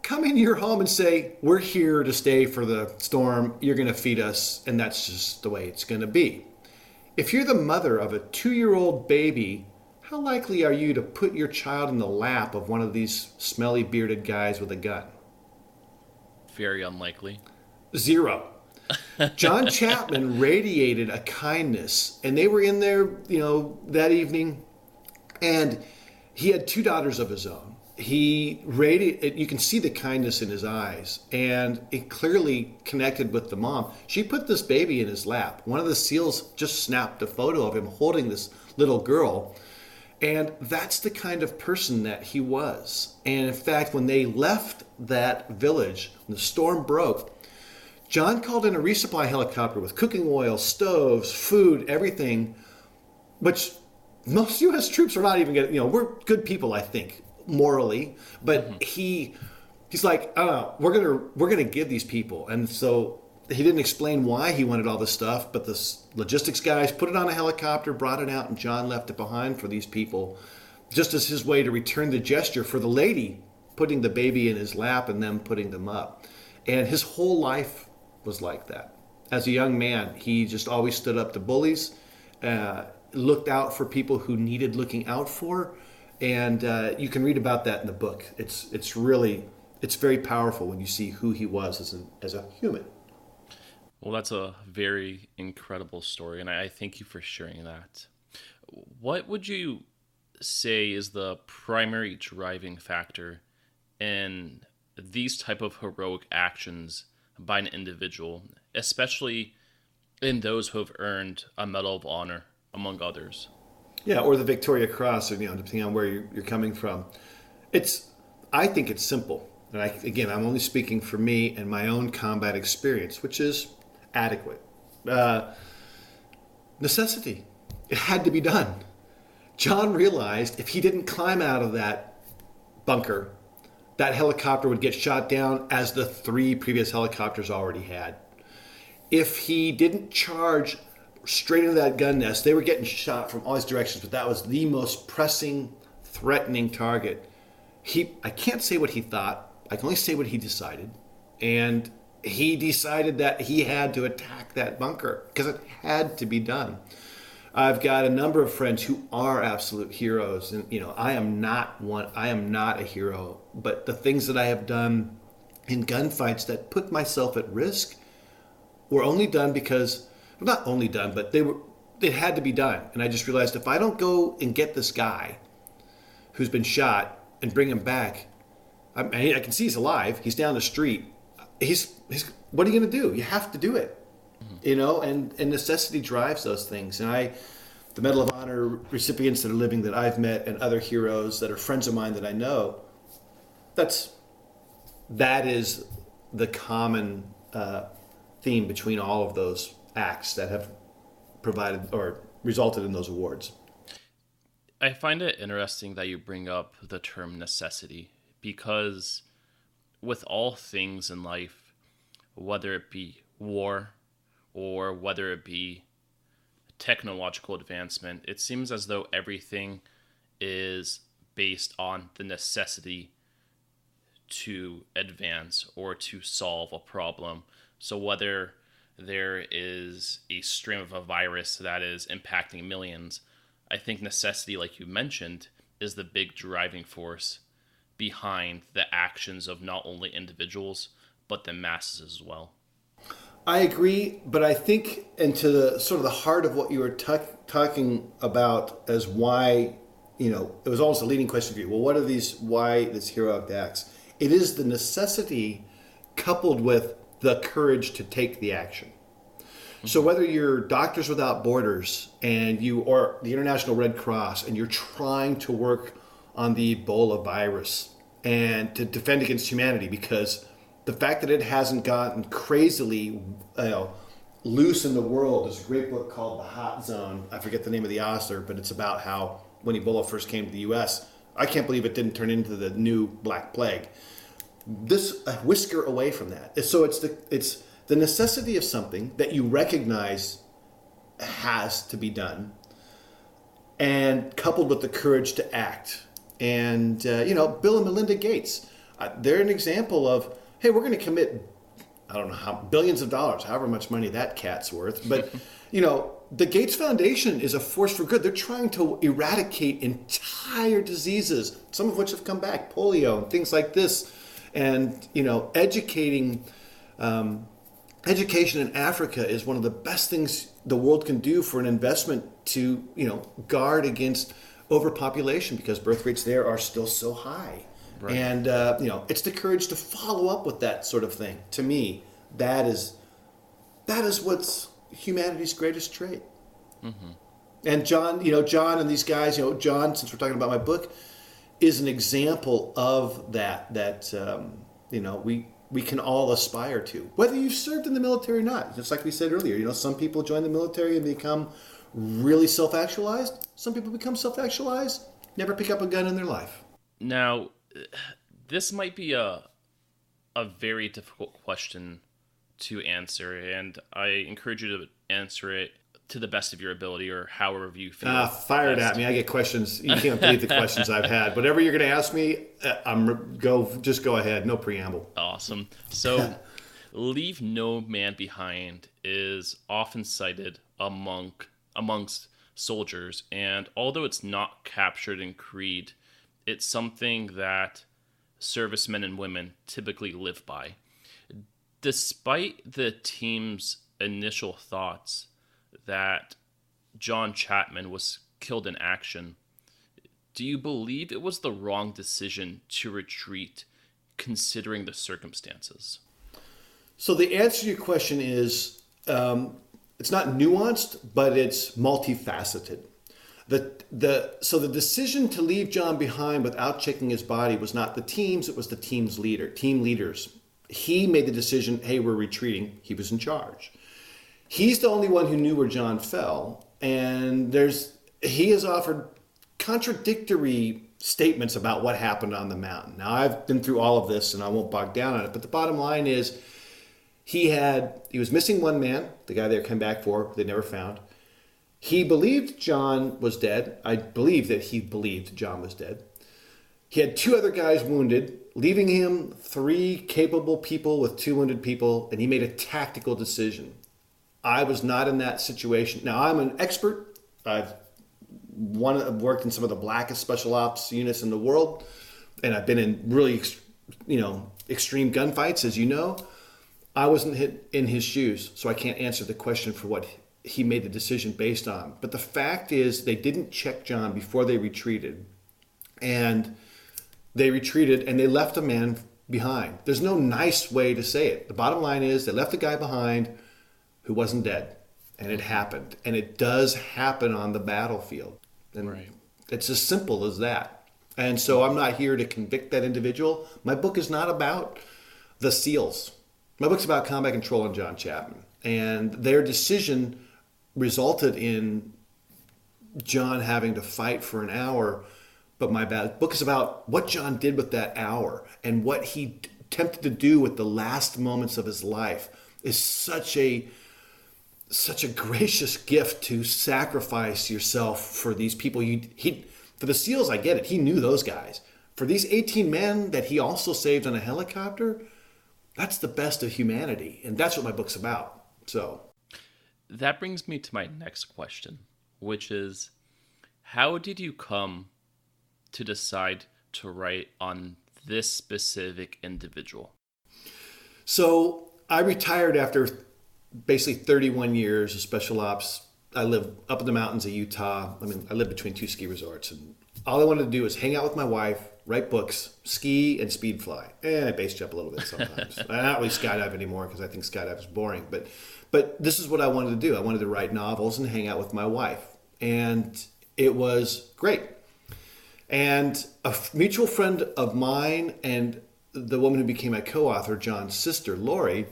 come in your home and say, we're here to stay for the storm, you're going to feed us, and that's just the way it's going to be. If you're the mother of a 2-year-old baby, how likely are you to put your child in the lap of one of these smelly bearded guys with a gun? Very unlikely. 0. John Chapman radiated a kindness, and they were in there, that evening, and he had 2 daughters of his own. he radiated, you can see the kindness in his eyes, and it clearly connected with the mom. She put this baby in his lap. One of the SEALs just snapped a photo of him holding this little girl. And that's the kind of person that he was. And in fact, when they left that village, when the storm broke, John called in a resupply helicopter with cooking oil, stoves, food, everything, which most U.S. troops are not even getting, we're good people, I think, morally. But he's like, oh, we're gonna give these people. And so he didn't explain why he wanted all this stuff, but the logistics guys put it on a helicopter, brought it out, and John left it behind for these people, just as his way to return the gesture for the lady putting the baby in his lap and them putting them up. And his whole life was like that. As a young man, he just always stood up to bullies, looked out for people who needed looking out for, and you can read about that in the book. It's very powerful when you see who he was as a human. Well, that's a very incredible story, and I thank you for sharing that. What would you say is the primary driving factor in these type of heroic actions by an individual, especially in those who have earned a Medal of Honor, among others? Yeah, or the Victoria Cross, or depending on where you're coming from. I think it's simple. And I'm only speaking for me and my own combat experience, which is adequate. Necessity. It had to be done. John realized if he didn't climb out of that bunker, that helicopter would get shot down as the 3 previous helicopters already had. If he didn't charge straight into that gun nest, they were getting shot from all these directions, but that was the most pressing, threatening target. I can't say what he thought. I can only say what he decided. And he decided that he had to attack that bunker because it had to be done. I've got a number of friends who are absolute heroes, and I am not one. I am not a hero, but the things that I have done in gunfights that put myself at risk were only done because, well, not only done, but they had to be done. And I just realized if I don't go and get this guy who's been shot and bring him back, I can see he's alive. He's down the street. He's what are you going to do? You have to do it, and necessity drives those things. And the Medal of Honor recipients that are living that I've met, and other heroes that are friends of mine that I know, that is the common theme between all of those acts that have provided or resulted in those awards. I find it interesting that you bring up the term necessity, because with all things in life, whether it be war or whether it be technological advancement, it seems as though everything is based on the necessity to advance or to solve a problem. So whether there is a strain of a virus that is impacting millions, I think necessity, like you mentioned, is the big driving force behind the actions of not only individuals, but the masses as well. I agree, but I think into the sort of the heart of what you were talking about as why, it was almost a leading question for you. Well, why these heroic acts? It is the necessity coupled with the courage to take the action. Mm-hmm. So whether you're Doctors Without Borders or the International Red Cross, and you're trying to work on the Ebola virus and to defend against humanity, because the fact that it hasn't gotten crazily loose in the world. There's a great book called The Hot Zone. I forget the name of the author, but it's about how when Ebola first came to the U.S., I can't believe it didn't turn into the new Black Plague. This a whisker away from that. So it's the necessity of something that you recognize has to be done, and coupled with the courage to act. And, Bill and Melinda Gates, they're an example of, hey, we're going to commit, I don't know how, billions of dollars, however much money that cat's worth. But, the Gates Foundation is a force for good. They're trying to eradicate entire diseases, some of which have come back, polio and things like this. And, education in Africa is one of the best things the world can do for an investment to, guard against overpopulation, because birth rates there are still so high. Right. And, it's the courage to follow up with that sort of thing. To me, that is what's humanity's greatest trait. Mm-hmm. And John and these guys, John, since we're talking about my book, is an example of that we can all aspire to, whether you've served in the military or not. Just like we said earlier, some people join the military and become really self-actualized. Some people become self-actualized, never pick up a gun in their life. Now, this might be a very difficult question to answer, and I encourage you to answer it to the best of your ability or however you feel. Fire it at me. I get questions. You can't believe the questions I've had. Whatever you're going to ask me, just go ahead. No preamble. Awesome. So, leave no man behind is often cited amongst soldiers, and although it's not captured in creed, it's something that servicemen and women typically live by. Despite the team's initial thoughts that John Chapman was killed in action, do you believe it was the wrong decision to retreat considering the circumstances? So the answer to your question is, it's not nuanced, but it's multifaceted. So the decision to leave John behind without checking his body was not the team's, it was the team leaders. He made the decision, hey, we're retreating. He was in charge. He's the only one who knew where John fell, and he has offered contradictory statements about what happened on the mountain. Now, I've been through all of this, and I won't bog down on it, but the bottom line is he was missing one man, the guy they came back for, they never found. He believed John was dead. I believe that he believed John was dead. He had 2 other guys wounded, leaving him 3 capable people with 2 wounded people, and he made a tactical decision. I was not in that situation. Now, I'm an expert. I've worked in some of the blackest special ops units in the world, and I've been in really, extreme gunfights, as you know. I wasn't in his shoes, so I can't answer the question for what he made the decision based on. But the fact is, they didn't check John before they retreated, and they retreated and they left a man behind. There's no nice way to say it. The bottom line is they left a guy behind who wasn't dead, and it happened. And it does happen on the battlefield. And right. It's as simple as that. And so I'm not here to convict that individual. My book is not about the SEALs. My book's about combat control and John Chapman. And their decision resulted in John having to fight for an hour. But my book is about what John did with that hour and what he attempted to do with the last moments of his life is such a gracious gift to sacrifice yourself for these people. For the SEALs, I get it. He knew those guys. For these 18 men that he also saved on a helicopter, that's the best of humanity. And that's what my book's about. So that brings me to my next question, which is, how did you come to decide to write on this specific individual? So I retired after basically 31 years of special ops. I live up in the mountains of Utah. I live between 2 ski resorts, and all I wanted to do was hang out with my wife, write books, ski, and speed fly. And I base jump a little bit sometimes. I don't really skydive anymore because I think skydive is boring. But this is what I wanted to do. I wanted to write novels and hang out with my wife. And it was great. And a mutual friend of mine and the woman who became my co-author, John's sister, Lori,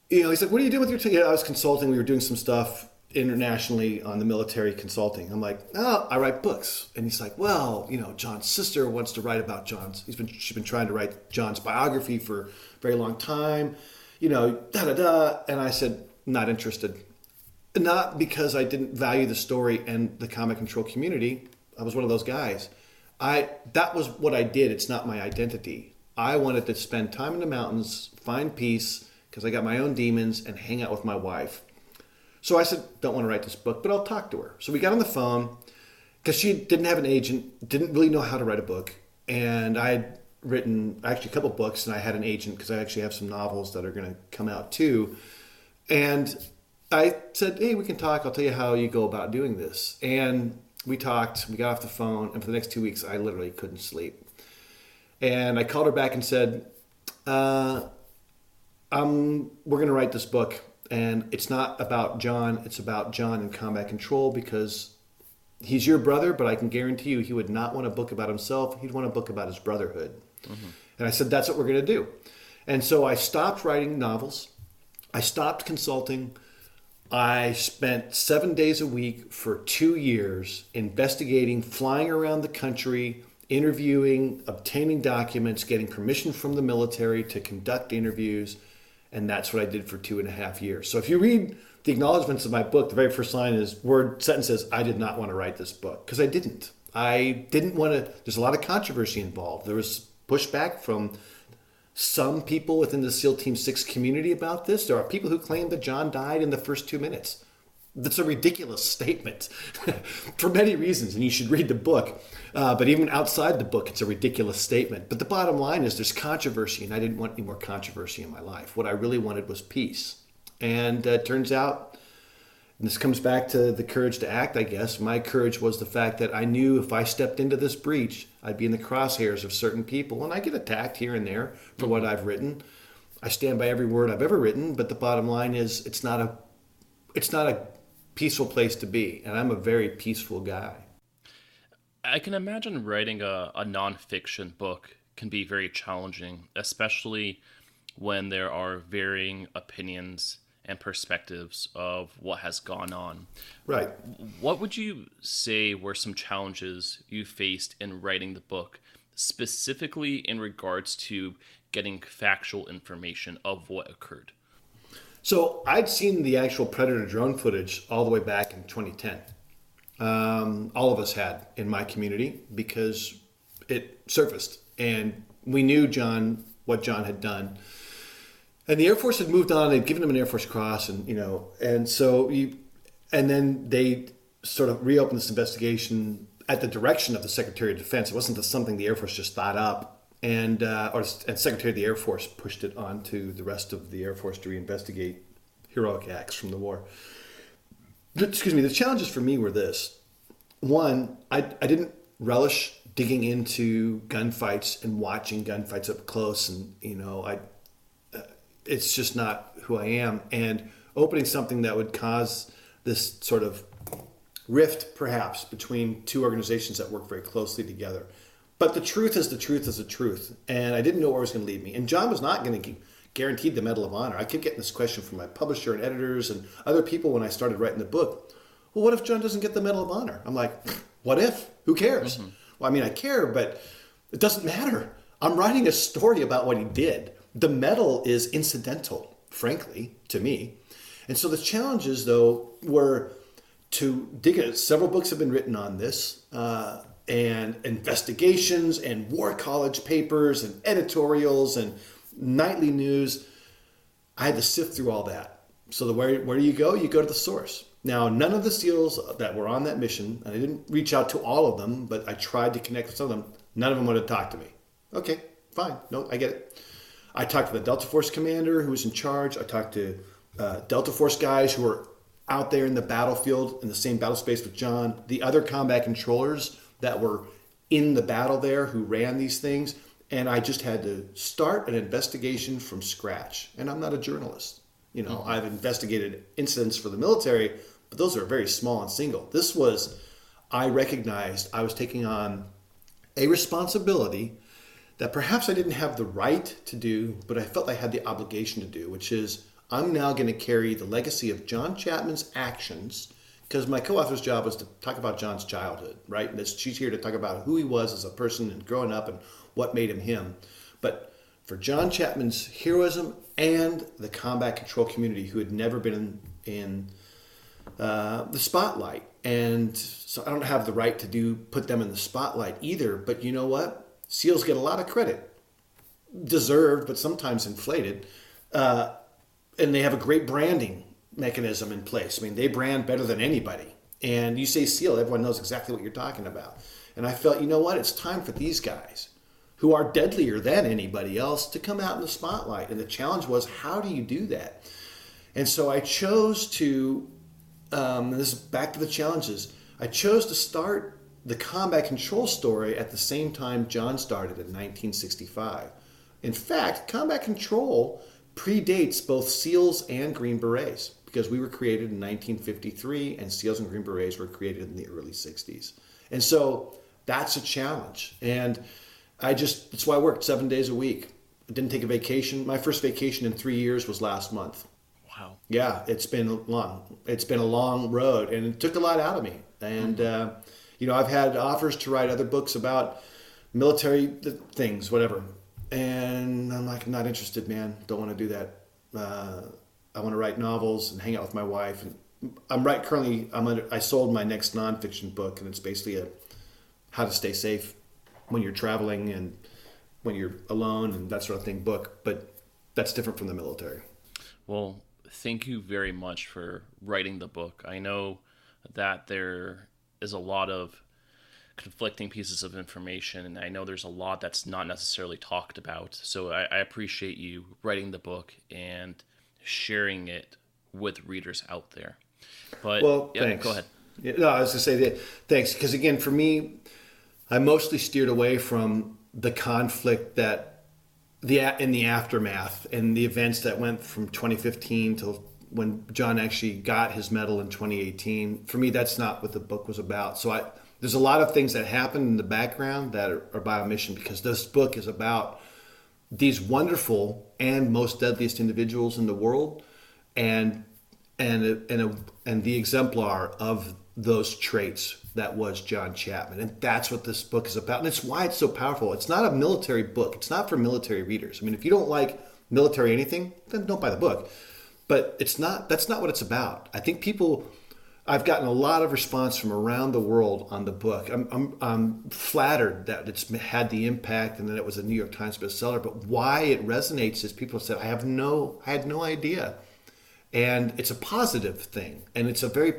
he said, what are you doing with your time? I was consulting. We were doing some stuff internationally on the military consulting. I'm like, oh, I write books. And he's like, well, John's sister wants to write about she's been trying to write John's biography for a very long time, da-da-da. And I said, not interested. Not because I didn't value the story and the combat control community. I was one of those guys. That was what I did. It's not my identity. I wanted to spend time in the mountains, find peace, because I got my own demons, and hang out with my wife. So I said, don't want to write this book, but I'll talk to her. So we got on the phone, because she didn't have an agent, didn't really know how to write a book. And I had written actually a couple books, and I had an agent, because I actually have some novels that are going to come out too. And I said, hey, we can talk. I'll tell you how you go about doing this. And we talked, we got off the phone, and for the next 2 weeks, I literally couldn't sleep. And I called her back and said, we're going to write this book. And it's not about John. It's about John in combat control, because he's your brother, but I can guarantee you he would not want a book about himself. He'd want a book about his brotherhood. Mm-hmm. And I said, that's what we're going to do. And so I stopped writing novels. I stopped consulting. I spent 7 days a week for 2 years investigating, flying around the country, interviewing, obtaining documents, getting permission from the military to conduct interviews. And that's what I did for 2.5 years. So if you read the acknowledgments of my book, the very first line is sentence says, I did not want to write this book, because I didn't. I didn't want to. There's a lot of controversy involved. There was pushback from some people within the SEAL Team 6 community about this. There are people who claim that John died in the first 2 minutes. That's a ridiculous statement for many reasons, and you should read the book. But even outside the book, it's a ridiculous statement. But the bottom line is there's controversy, and I didn't want any more controversy in my life. What I really wanted was peace. And it turns out, and this comes back to the courage to act, I guess. My courage was the fact that I knew if I stepped into this breach, I'd be in the crosshairs of certain people. And I get attacked here and there for what I've written. I stand by every word I've ever written. But the bottom line is it's not a peaceful place to be. And I'm a very peaceful guy. I can imagine writing a nonfiction book can be very challenging, especially when there are varying opinions and perspectives of what has gone on. Right. What would you say were some challenges you faced in writing the book, specifically in regards to getting factual information of what occurred? So I'd seen the actual Predator drone footage all the way back in 2010. All of us had in my community, because it surfaced and we knew what John had done. And the Air Force had moved on. They'd given him an Air Force Cross, and then they sort of reopened this investigation at the direction of the Secretary of Defense. It wasn't something the Air Force just thought up, and Secretary of the Air Force pushed it on to the rest of the Air Force to reinvestigate heroic acts from the war. The challenges for me were this. One, I didn't relish digging into gunfights and watching gunfights up close, and it's just not who I am. And opening something that would cause this sort of rift, perhaps, between two organizations that work very closely together. But the truth is the truth is the truth. And I didn't know where it was going to lead me. And John was not going to guarantee the Medal of Honor. I kept getting this question from my publisher and editors and other people when I started writing the book. Well, what if John doesn't get the Medal of Honor? I'm like, what if? Who cares? Mm-hmm. Well, I mean, I care, but it doesn't matter. I'm writing a story about what he did. The medal is incidental, frankly, to me. And so the challenges, though, were to dig in. Several books have been written on this, and investigations and war college papers and editorials and nightly news. I had to sift through all that. So where do you go? You go to the source. Now, none of the SEALs that were on that mission, and I didn't reach out to all of them, but I tried to connect with some of them, none of them wanted to talk to me. Okay, fine. No, I get it. I talked to the Delta Force commander who was in charge. I talked to Delta Force guys who were out there in the battlefield in the same battle space with John. The other combat controllers that were in the battle there who ran these things. And I just had to start an investigation from scratch. And I'm not a journalist. Mm-hmm. I've investigated incidents for the military, but those are very small and single. This was, I recognized I was taking on a responsibility that perhaps I didn't have the right to do, but I felt I had the obligation to do, which is I'm now going to carry the legacy of John Chapman's actions, because my co-author's job was to talk about John's childhood, right? And she's here to talk about who he was as a person and growing up and what made him him. But for John Chapman's heroism and the combat control community who had never been in the spotlight. And so I don't have the right to put them in the spotlight either. But you know what? SEALs get a lot of credit. Deserved, but sometimes inflated. And they have a great branding mechanism in place. I mean, they brand better than anybody. And you say SEAL, everyone knows exactly what you're talking about. And I felt, you know what? It's time for these guys, who are deadlier than anybody else, to come out in the spotlight. And the challenge was, how do you do that? And so I chose to, and this is back to the challenges, I chose to start the combat control story at the same time John started in 1965. In fact, combat control predates both SEALs and Green Berets because we were created in 1953 and SEALs and Green Berets were created in the early 60s. And so that's a challenge. And that's why I worked 7 days a week. I didn't take a vacation. My first vacation in 3 years was last month. Wow. Yeah, it's been long. It's been a long road, and it took a lot out of me. And, I've had offers to write other books about military things, whatever. And I'm like, I'm not interested, man. Don't want to do that. I want to write novels and hang out with my wife. And I sold my next nonfiction book, and it's basically how to stay safe when you're traveling and when you're alone and that sort of thing book. But that's different from the military. Well, thank you very much for writing the book. I know that there is a lot of conflicting pieces of information, and I know there's a lot that's not necessarily talked about. So I appreciate you writing the book and sharing it with readers out there. But thanks. Go ahead. No, I was going to say that thanks, because again, for me, I mostly steered away from the conflict in the aftermath and the events that went from 2015 till when John actually got his medal in 2018. For me, that's not what the book was about. So there's a lot of things that happen in the background that are by omission, because this book is about these wonderful and most deadliest individuals in the world, and the exemplar of those traits that was John Chapman. And that's what this book is about. And it's why it's so powerful. It's not a military book. It's not for military readers. I mean, if you don't like military anything, then don't buy the book. But that's not what it's about. I think I've gotten a lot of response from around the world on the book. I'm flattered that it's had the impact and that it was a New York Times bestseller. But why it resonates is people have said, I had no idea. And it's a positive thing. And it's a very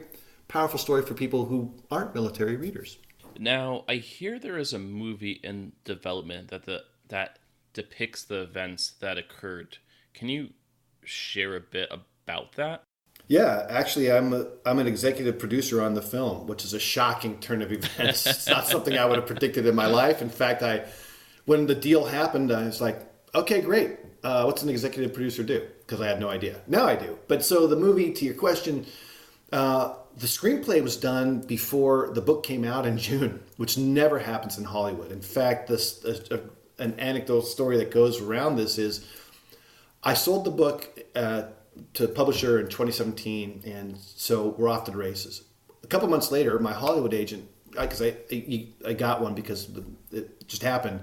powerful story for people who aren't military readers. Now, I hear there is a movie in development that depicts the events that occurred. Can you share a bit about that? Yeah, actually, I'm an executive producer on the film, which is a shocking turn of events. It's not something I would have predicted in my life. In fact, when the deal happened, I was like, okay, great. What's an executive producer do? Because I had no idea. Now I do. But so the movie, to your question, the screenplay was done before the book came out in June, which never happens in Hollywood. In fact, an anecdotal story that goes around this is I sold the book to a publisher in 2017, and so we're off to the races. A couple months later, my Hollywood agent, because I got one because it just happened,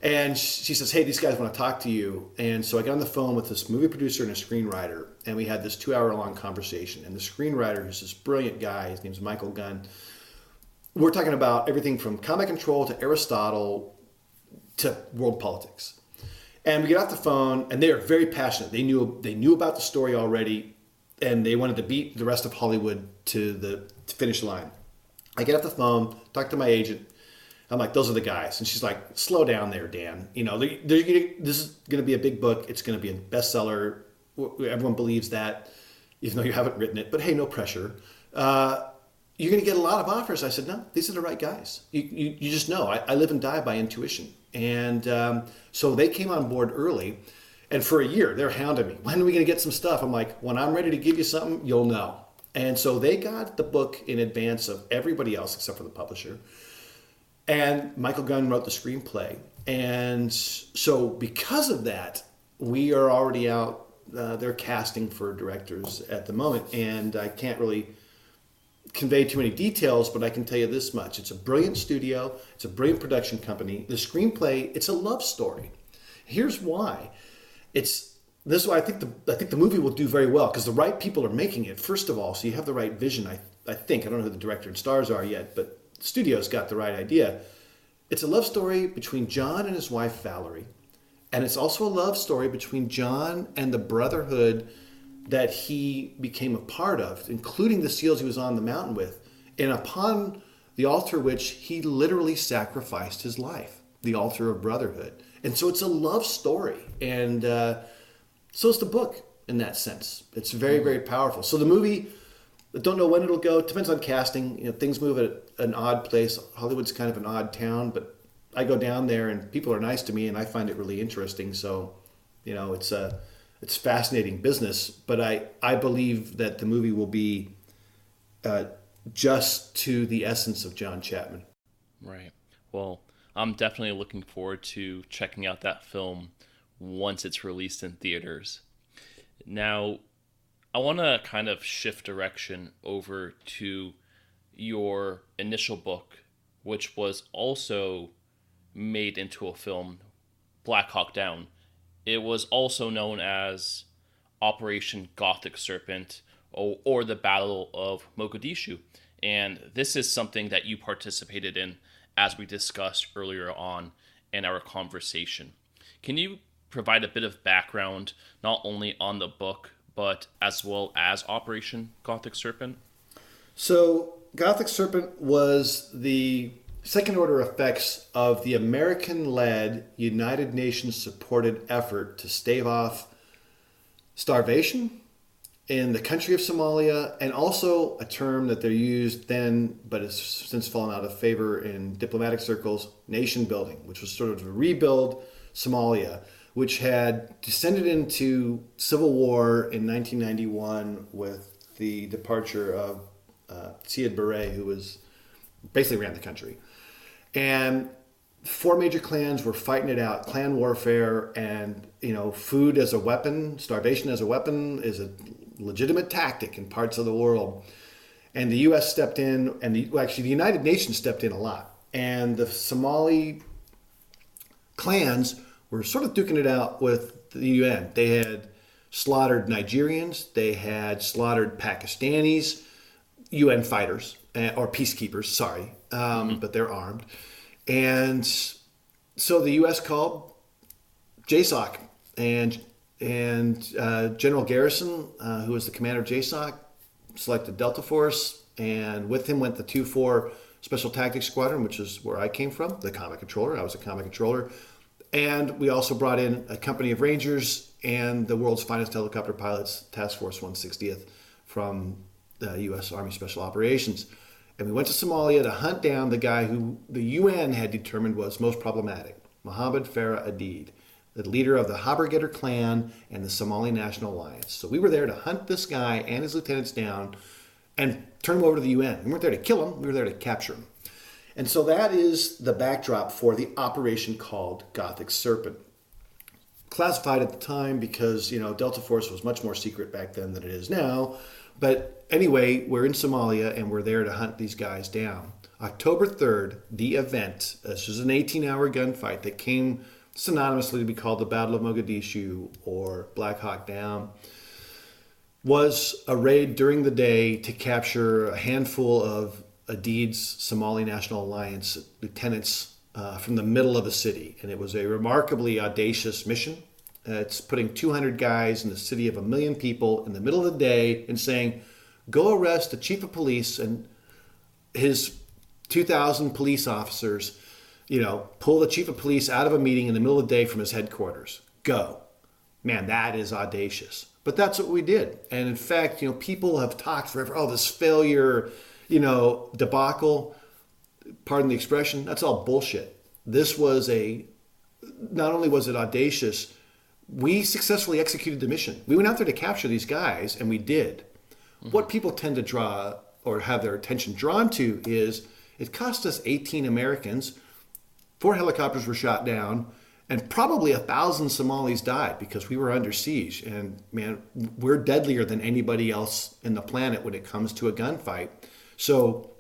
and she says, hey, these guys want to talk to you. And so I got on the phone with this movie producer and a screenwriter, and we had this 2-hour-long conversation. And the screenwriter, who's this brilliant guy, his name's Michael Gunn, we're talking about everything from combat control to Aristotle to world politics. And we get off the phone, and they are very passionate. They knew about the story already, and they wanted to beat the rest of Hollywood to the finish line. I get off the phone, talk to my agent. I'm like, those are the guys. And she's like, slow down there, Dan. This is going to be a big book. It's going to be a bestseller. Everyone believes that, even though you haven't written it. But hey, no pressure. You're going to get a lot of offers. I said, no, these are the right guys. You just know. I live and die by intuition. And so they came on board early. And for a year, they're hounding me. When are we going to get some stuff? I'm like, when I'm ready to give you something, you'll know. And so they got the book in advance of everybody else except for the publisher. And Michael Gunn wrote the screenplay. And so because of that, we are already out. They're casting for directors at the moment. And I can't really convey too many details, but I can tell you this much. It's a brilliant studio. It's a brilliant production company. The screenplay, it's a love story. Here's why. This is why I think the movie will do very well, because the right people are making it, first of all, so you have the right vision, I think. I don't know who the director and stars are yet, but the studio's got the right idea. It's a love story between John and his wife, Valerie. And it's also a love story between John and the brotherhood that he became a part of, including the SEALs he was on the mountain with, and upon the altar which he literally sacrificed his life, the altar of brotherhood. And so it's a love story. And so is the book in that sense. It's very, very powerful. So the movie, don't know when it'll go. It depends on casting. Things move at an odd place. Hollywood's kind of an odd town, but I go down there and people are nice to me, and I find it really interesting. So, it's fascinating business. But I believe that the movie will be just to the essence of John Chapman. Right. Well, I'm definitely looking forward to checking out that film once it's released in theaters. Now, I want to kind of shift direction over to your initial book, which was also made into a film, Black Hawk Down. It was also known as Operation Gothic Serpent or the Battle of Mogadishu. And this is something that you participated in, as we discussed earlier on in our conversation. Can you provide a bit of background, not only on the book, but as well as Operation Gothic Serpent? So, Gothic Serpent was the second order effects of the American-led, United Nations-supported effort to stave off starvation in the country of Somalia, and also a term that they used then, but has since fallen out of favor in diplomatic circles, nation building, which was sort of to rebuild Somalia, which had descended into civil war in 1991 with the departure of Siad Barre, who was basically ran the country. And four major clans were fighting it out, clan warfare, and food as a weapon, starvation as a weapon is a legitimate tactic in parts of the world. And the U.S. stepped in, and the United Nations stepped in a lot. And the Somali clans were sort of duking it out with the UN. They had slaughtered Nigerians, they had slaughtered Pakistanis, UN fighters, or peacekeepers, sorry, but they're armed. And so the U.S. called JSOC, and General Garrison, who was the commander of JSOC, selected Delta Force, and with him went the 2-4 Special Tactics Squadron, which is where I came from, the Combat Controller. I was a Combat Controller. And we also brought in a company of Rangers and the world's finest helicopter pilots, Task Force 160th, from the U.S. Army Special Operations. And we went to Somalia to hunt down the guy who the UN had determined was most problematic, Mohammed Farah Aidid, the leader of the Haber-Getter clan and the Somali National Alliance. So we were there to hunt this guy and his lieutenants down and turn him over to the UN. We weren't there to kill him, we were there to capture him. And so that is the backdrop for the operation called Gothic Serpent. Classified at the time because, Delta Force was much more secret back then than it is now. But anyway, we're in Somalia and we're there to hunt these guys down. October 3rd, the event, this was an 18-hour gunfight that came synonymously to be called the Battle of Mogadishu or Black Hawk Down, was a raid during the day to capture a handful of Aidid's Somali National Alliance lieutenants from the middle of the city. And it was a remarkably audacious mission. It's putting 200 guys in the city of 1 million people in the middle of the day and saying, go arrest the chief of police and his 2,000 police officers, pull the chief of police out of a meeting in the middle of the day from his headquarters. Go. Man, that is audacious. But that's what we did. And in fact, people have talked forever, this failure, debacle, pardon the expression, that's all bullshit. This was not only was it audacious, we successfully executed the mission. We went out there to capture these guys, and we did. Mm-hmm. What people tend to draw or have their attention drawn to is it cost us 18 Americans, 4 helicopters were shot down, and probably 1,000 Somalis died because we were under siege. And man, we're deadlier than anybody else in the planet when it comes to a gunfight. So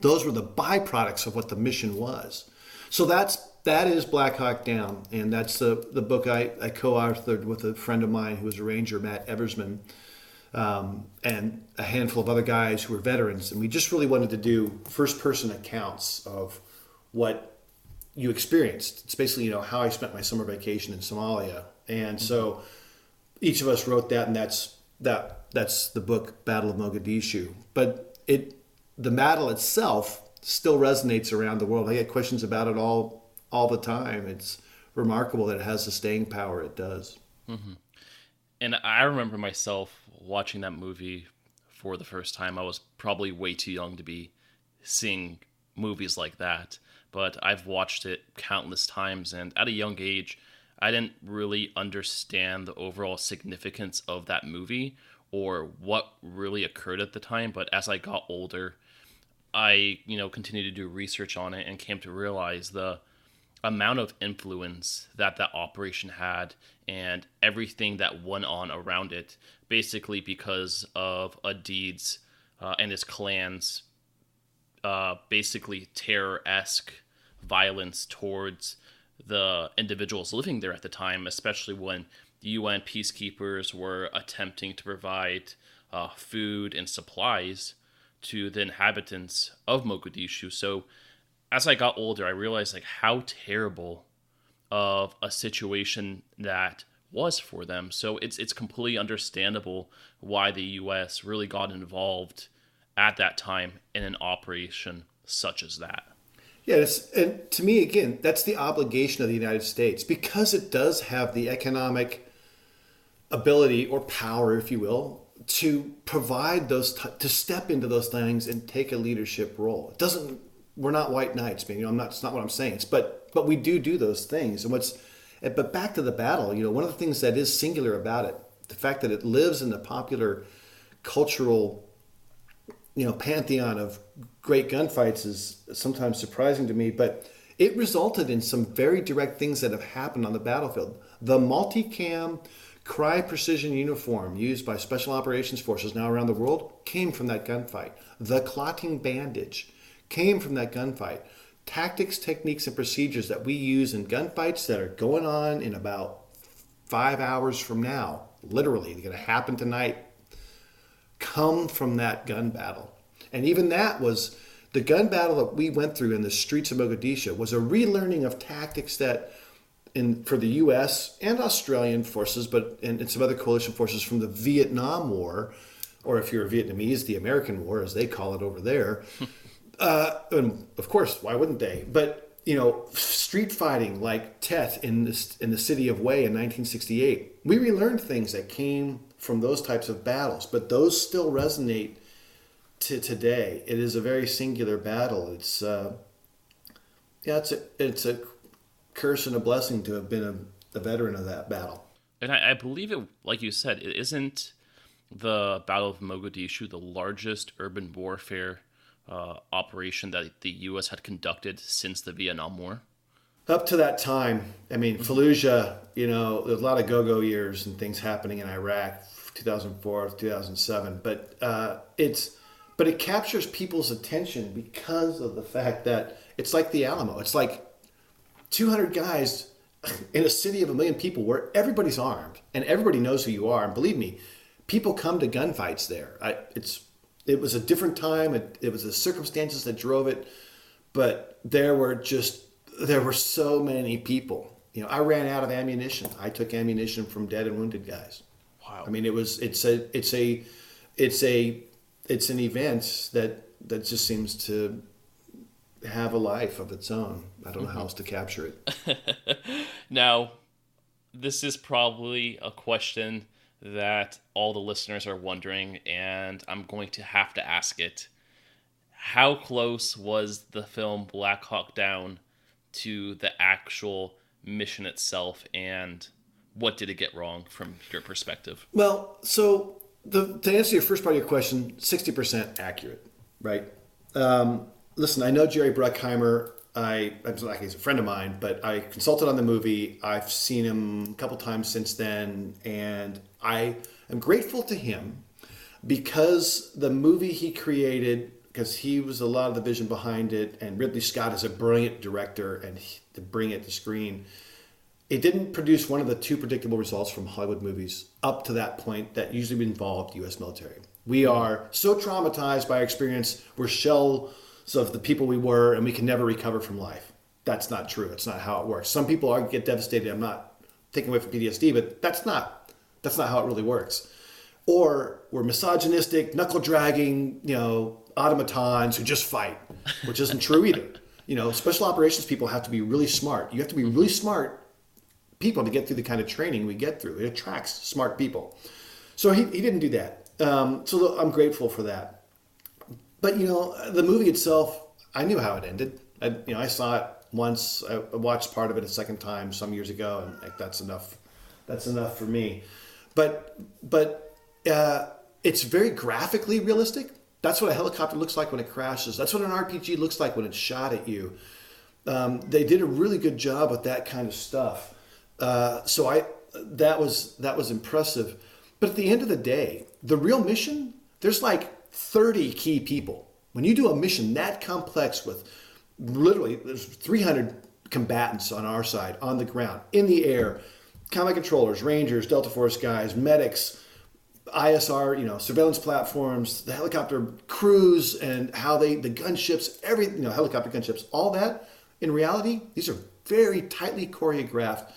those were the byproducts of what the mission was. So that is Black Hawk Down, and that's the book I co-authored with a friend of mine who was a ranger, Matt Eversman, and a handful of other guys who were veterans. And we just really wanted to do first-person accounts of what you experienced. It's basically, how I spent my summer vacation in Somalia. And so each of us wrote that, and that's the book, Battle of Mogadishu. But the battle itself still resonates around the world. I get questions about it all the time. It's remarkable that it has the staying power it does. Mm-hmm. And I remember myself watching that movie for the first time. I was probably way too young to be seeing movies like that, but I've watched it countless times, and at a young age, I didn't really understand the overall significance of that movie or what really occurred at the time. But as I got older, I, continued to do research on it and came to realize the amount of influence that operation had and everything that went on around it, basically because of Adid's and his clan's basically terror-esque violence towards the individuals living there at the time, especially when the UN peacekeepers were attempting to provide food and supplies to the inhabitants of Mogadishu. So as I got older, I realized how terrible of a situation that was for them. So it's completely understandable why the US really got involved at that time in an operation such as that. Yeah, and to me, again, that's the obligation of the United States, because it does have the economic ability or power, if you will, to provide to step into those things and take a leadership role. We're not white knights, man. It's not what I'm saying. But we do those things. But back to the battle, one of the things that is singular about it, the fact that it lives in the popular cultural pantheon of great gunfights is sometimes surprising to me, but it resulted in some very direct things that have happened on the battlefield. The multicam Cry precision uniform used by special operations forces now around the world came from that gunfight. The clotting bandage came from that gunfight. Tactics, techniques, and procedures that we use in gunfights that are going on in about 5 hours from now, literally, they're going to happen tonight, come from that gun battle. And even that was, the gun battle that we went through in the streets of Mogadishu was a relearning of tactics that for the U.S. and Australian forces, and some other coalition forces from the Vietnam War, or if you're Vietnamese, the American War, as they call it over there. And of course, why wouldn't they? But, street fighting like Tet in the city of Hue in 1968, we relearned things that came from those types of battles, but those still resonate to today. It is a very singular battle. It's it's a curse and a blessing to have been a veteran of that battle. And I believe it, like you said, it isn't the Battle of Mogadishu the largest urban warfare operation that the U.S. had conducted since the Vietnam War? Up to that time, Fallujah, there's a lot of go-go years and things happening in Iraq, 2004, 2007, but it captures people's attention because of the fact that it's like the Alamo. It's like 200 guys in a city of 1 million people where everybody's armed and everybody knows who you are. And believe me, people come to gunfights there. It was a different time. It was the circumstances that drove it, but there were so many people. I ran out of ammunition. I took ammunition from dead and wounded guys. Wow. It's an event that just seems to have a life of its own. I don't know how else to capture it. Now, this is probably a question that all the listeners are wondering, and I'm going to have to ask it. How close was the film Black Hawk Down to the actual mission itself, and what did it get wrong from your perspective? Well, so to answer your first part of your question, 60% accurate, right? Listen, I know Jerry Bruckheimer. He's a friend of mine, but I consulted on the movie. I've seen him a couple times since then, and I am grateful to him because the movie he created, because he was a lot of the vision behind it, and Ridley Scott is a brilliant director, and to bring it to screen, it didn't produce one of the two predictable results from Hollywood movies up to that point that usually involved U.S. military. We are so traumatized by our experience, we're shells of the people we were, and we can never recover from life. That's not true. It's not how it works. Some people get devastated. I'm not taking away from PTSD, but that's not how it really works. Or we're misogynistic, knuckle-dragging, automatons who just fight, which isn't true either. Special operations people have to be really smart. You have to be really smart people to get through the kind of training we get through. It attracts smart people. So he didn't do that. So I'm grateful for that. But, the movie itself, I knew how it ended. I saw it once. I watched part of it a second time some years ago, and that's enough. That's enough for me. But it's very graphically realistic. That's what a helicopter looks like when it crashes. That's what an RPG looks like when it's shot at you. They did a really good job with that kind of stuff. That was impressive. But at the end of the day, the real mission, there's like 30 key people. When you do a mission that complex with literally there's 300 combatants on our side, on the ground, in the air, combat controllers, rangers, Delta Force guys, medics, ISR, surveillance platforms, the helicopter crews, and how the gunships, helicopter gunships, all that. In reality, these are very tightly choreographed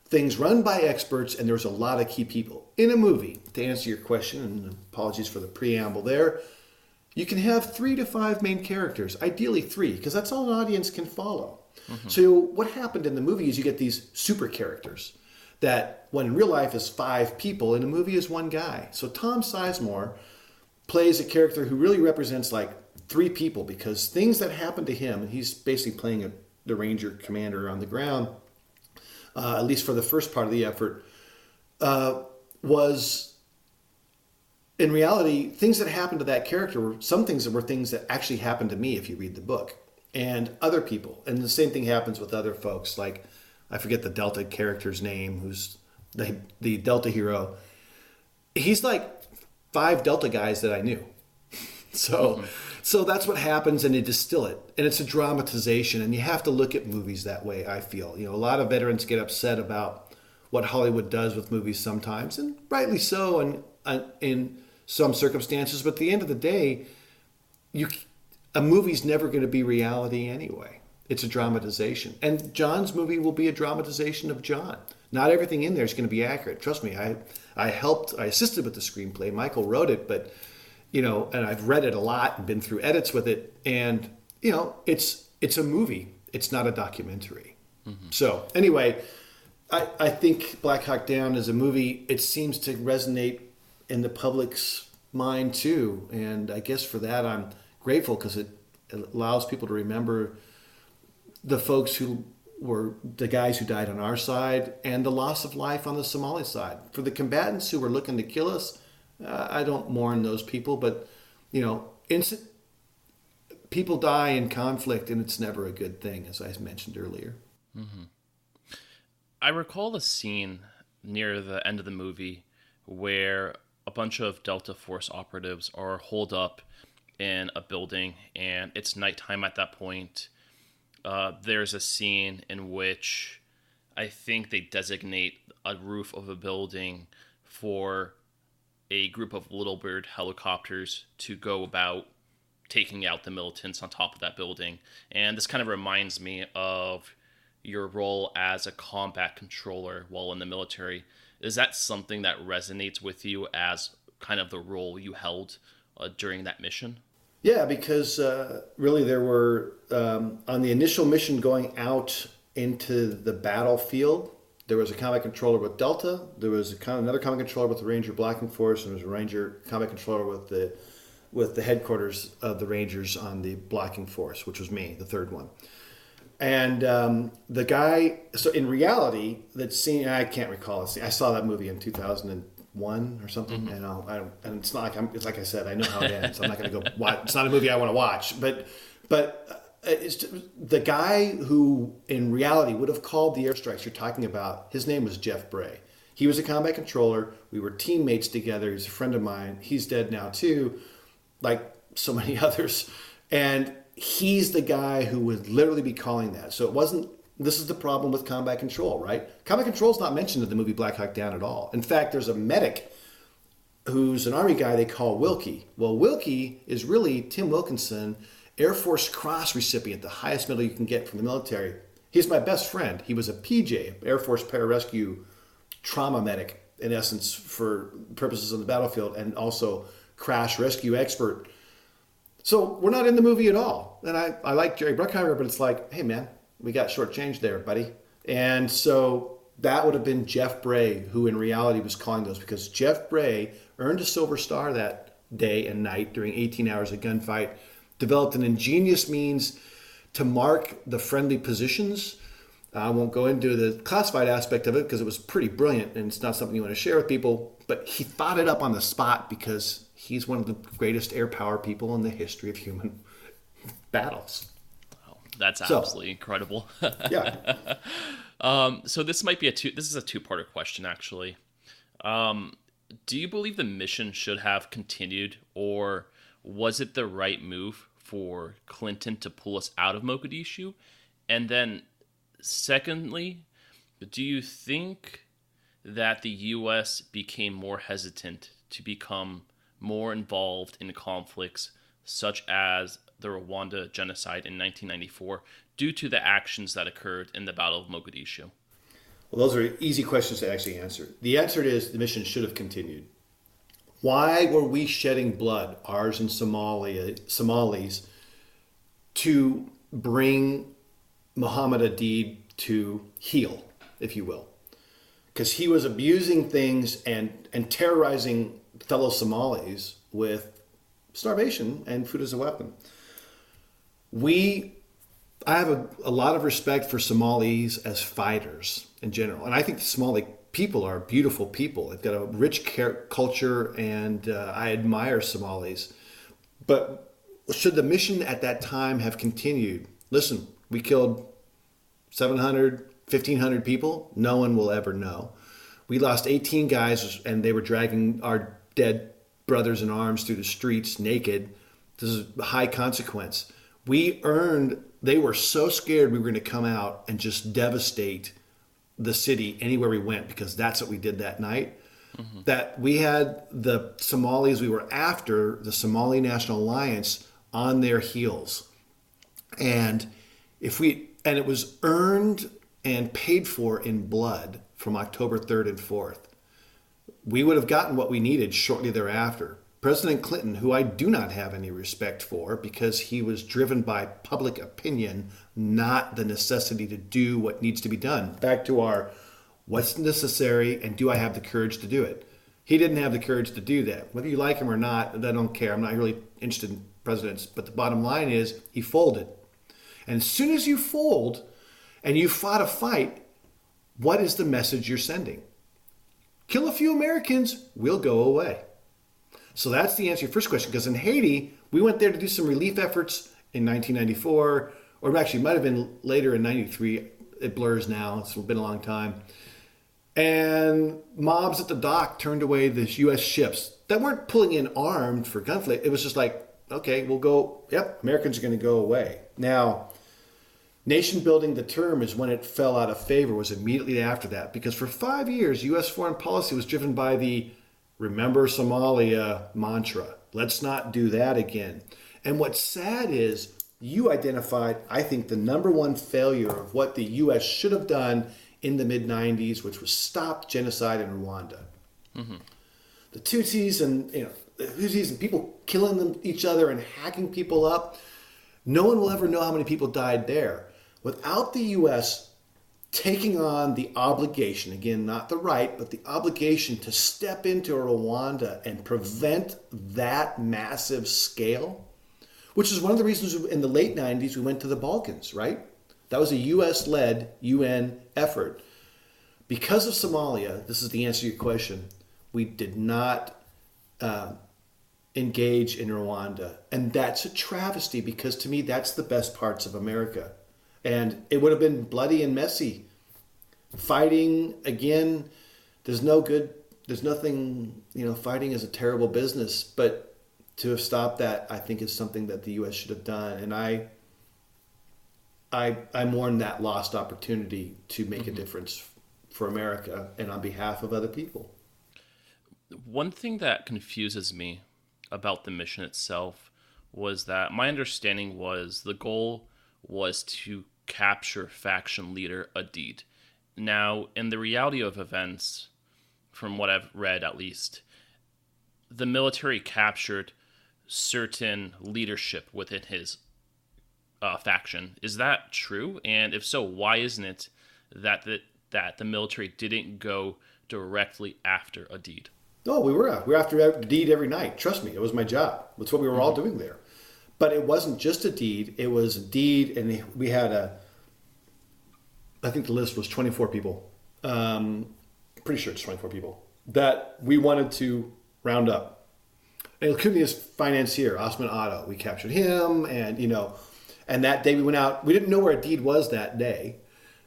things run by experts, and there's a lot of key people. In a movie, to answer your question, and apologies for the preamble there, you can have 3 to 5 main characters, ideally 3, because that's all an audience can follow. Mm-hmm. So what happened in the movie is you get these super characters that, when in real life is 5 people, in a movie is 1 guy. So Tom Sizemore plays a character who really represents like 3 people, because things that happen to him, and he's basically playing the Ranger commander on the ground, at least for the first part of the effort, was, in reality, things that happened to that character were some things that were things that actually happened to me if you read the book, and other people. And the same thing happens with other folks. Like, I forget the Delta character's name, who's the Delta hero. He's like 5 Delta guys that I knew. So that's what happens, and you distill it. And it's a dramatization, and you have to look at movies that way, I feel. A lot of veterans get upset about what Hollywood does with movies sometimes, and rightly so in some circumstances. But at the end of the day, a movie's never going to be reality anyway. It's a dramatization. And John's movie will be a dramatization of John. Not everything in there is going to be accurate. Trust me, I assisted with the screenplay. Michael wrote it, but and I've read it a lot and been through edits with it, and it's a movie. It's not a documentary. Mm-hmm. So anyway, I think Black Hawk Down is a movie. It seems to resonate in the public's mind too, and I guess for that I'm grateful, because it allows people to remember the folks who were the guys who died on our side, and the loss of life on the Somali side. For the combatants who were looking to kill us, I don't mourn those people, but people die in conflict, and it's never a good thing, as I mentioned earlier. Mm-hmm. I recall a scene near the end of the movie where a bunch of Delta Force operatives are holed up in a building, and it's nighttime at that point. There's a scene in which I think they designate a roof of a building for a group of Little Bird helicopters to go about taking out the militants on top of that building. And this kind of reminds me of your role as a combat controller while in the military. Is that something that resonates with you as kind of the role you held during that mission? Yeah, because really there were, on the initial mission going out into the battlefield, there was a combat controller with Delta, there was another combat controller with the Ranger blocking force, and there was a Ranger combat controller with the headquarters of the Rangers on the blocking force, which was me, the third one. And the guy, so in reality, that scene, I can't recall the scene. I saw that movie in 2001 or something, mm-hmm. and it's not like it's like I said, I know how it ends. I'm not going to go watch. It's not a movie I want to watch, but it's the guy who in reality would have called the airstrikes you're talking about. His name was Jeff Bray. He was a combat controller. We were teammates together. He's a friend of mine. He's dead now too, like so many others. And he's the guy who would literally be calling that. So it wasn't. This is the problem with combat control, right? Combat control is not mentioned in the movie Black Hawk Down at all. In fact, there's a medic who's an Army guy they call Wilkie. Well, Wilkie is really Tim Wilkinson, Air Force Cross recipient, the highest medal you can get from the military. He's my best friend. He was a PJ, Air Force Pararescue trauma medic, in essence, for purposes of the battlefield, and also crash rescue expert. So we're not in the movie at all. And I like Jerry Bruckheimer, but it's like, hey, man, we got shortchanged there, buddy. And so that would have been Jeff Bray, who in reality was calling those, because Jeff Bray earned a Silver Star that day and night during 18 hours of gunfight, developed an ingenious means to mark the friendly positions. I won't go into the classified aspect of it because it was pretty brilliant and it's not something you want to share with people, but he thought it up on the spot because he's one of the greatest air power people in the history of human battles. Oh, that's absolutely incredible. Yeah. So this might be this is a two-parter question, actually. Do you believe the mission should have continued, or was it the right move for Clinton to pull us out of Mogadishu? And then, secondly, do you think that the U.S. became more hesitant to become more involved in conflicts such as the Rwanda genocide in 1994 due to the actions that occurred in the Battle of Mogadishu? Well, those are easy questions to actually answer. The answer is the mission should have continued. Why were we shedding blood, ours and Somalis, to bring Muhammad Adid to heel, if you will? Because he was abusing things and terrorizing fellow Somalis with starvation and food as a weapon. I have a lot of respect for Somalis as fighters in general. And I think the Somali people are beautiful people. They've got a rich culture, and I admire Somalis. But should the mission at that time have continued? Listen, we killed 700, 1,500 people. No one will ever know. We lost 18 guys, and they were dragging our dead brothers in arms through the streets naked. This is high consequence. They were so scared we were going to come out and just devastate the city anywhere we went, because that's what we did that night. Mm-hmm. That we had the Somalis we were after, the Somali National Alliance, on their heels. And it was earned and paid for in blood from October 3rd and 4th. We would have gotten what we needed shortly thereafter. President Clinton, who I do not have any respect for because he was driven by public opinion, not the necessity to do what needs to be done. Back to our what's necessary and do I have the courage to do it? He didn't have the courage to do that. Whether you like him or not, I don't care. I'm not really interested in presidents. But the bottom line is he folded. And as soon as you fold and you fought a fight, what is the message you're sending? Kill a few Americans, we'll go away. So that's the answer to your first question, because in Haiti, we went there to do some relief efforts in 1994, or actually it might have been later in 93. It blurs now. It's been a long time. And mobs at the dock turned away the U.S. ships that weren't pulling in armed for gunfight. It was just like, okay, we'll go, yep, Americans are going to go away. Now, nation building, the term, is when it fell out of favor, was immediately after that, because for 5 years, U.S. foreign policy was driven by the remember Somalia mantra. Let's not do that again. And what's sad is you identified, I think, the number one failure of what the U.S. should have done in the mid-90s, which was stop genocide in Rwanda. Mm-hmm. The Tutsis and the Hutus and people killing each other and hacking people up. No one will ever know how many people died there. Without the U.S. taking on the obligation, again, not the right, but the obligation to step into Rwanda and prevent that massive scale, which is one of the reasons in the late 90s we went to the Balkans, right? That was a U.S.-led UN effort. Because of Somalia, this is the answer to your question, we did not engage in Rwanda. And that's a travesty, because to me, that's the best parts of America. And it would have been bloody and messy. Fighting, again, there's nothing, fighting is a terrible business. But to have stopped that, I think, is something that the U.S. should have done. And I mourn that lost opportunity to make a difference for America and on behalf of other people. One thing that confuses me about the mission itself was that my understanding was the goal was to capture faction leader Adid. Now, in the reality of events, from what I've read at least, the military captured certain leadership within his faction. Is that true? And if so, why isn't it that the military didn't go directly after Adid? No, we were out. We were after a deed every night. Trust me, it was my job. That's what we were all doing there. But it wasn't just a deed. It was a deed, and we had I think the list was 24 people. Pretty sure it's 24 people that we wanted to round up. And including his financier, Osman Otto. We captured him, and and that day we went out. We didn't know where a deed was that day.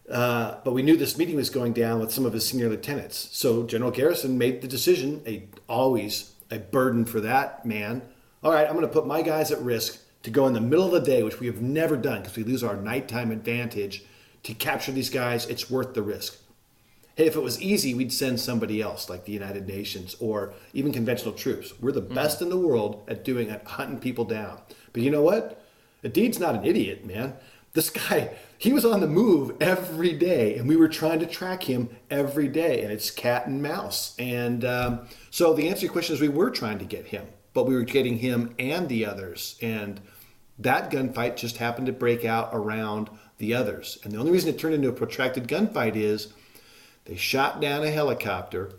But we knew this meeting was going down with some of his senior lieutenants. So General Garrison made the decision, always a burden for that man. All right, I'm going to put my guys at risk to go in the middle of the day, which we have never done because we lose our nighttime advantage to capture these guys. It's worth the risk. Hey, if it was easy, we'd send somebody else like the United Nations or even conventional troops. We're the best in the world at hunting people down. But you know what? Adid's not an idiot, man. This guy, he was on the move every day, and we were trying to track him every day, and it's cat and mouse. And so the answer to your question is we were trying to get him, but we were getting him and the others. And that gunfight just happened to break out around the others. And the only reason it turned into a protracted gunfight is they shot down a helicopter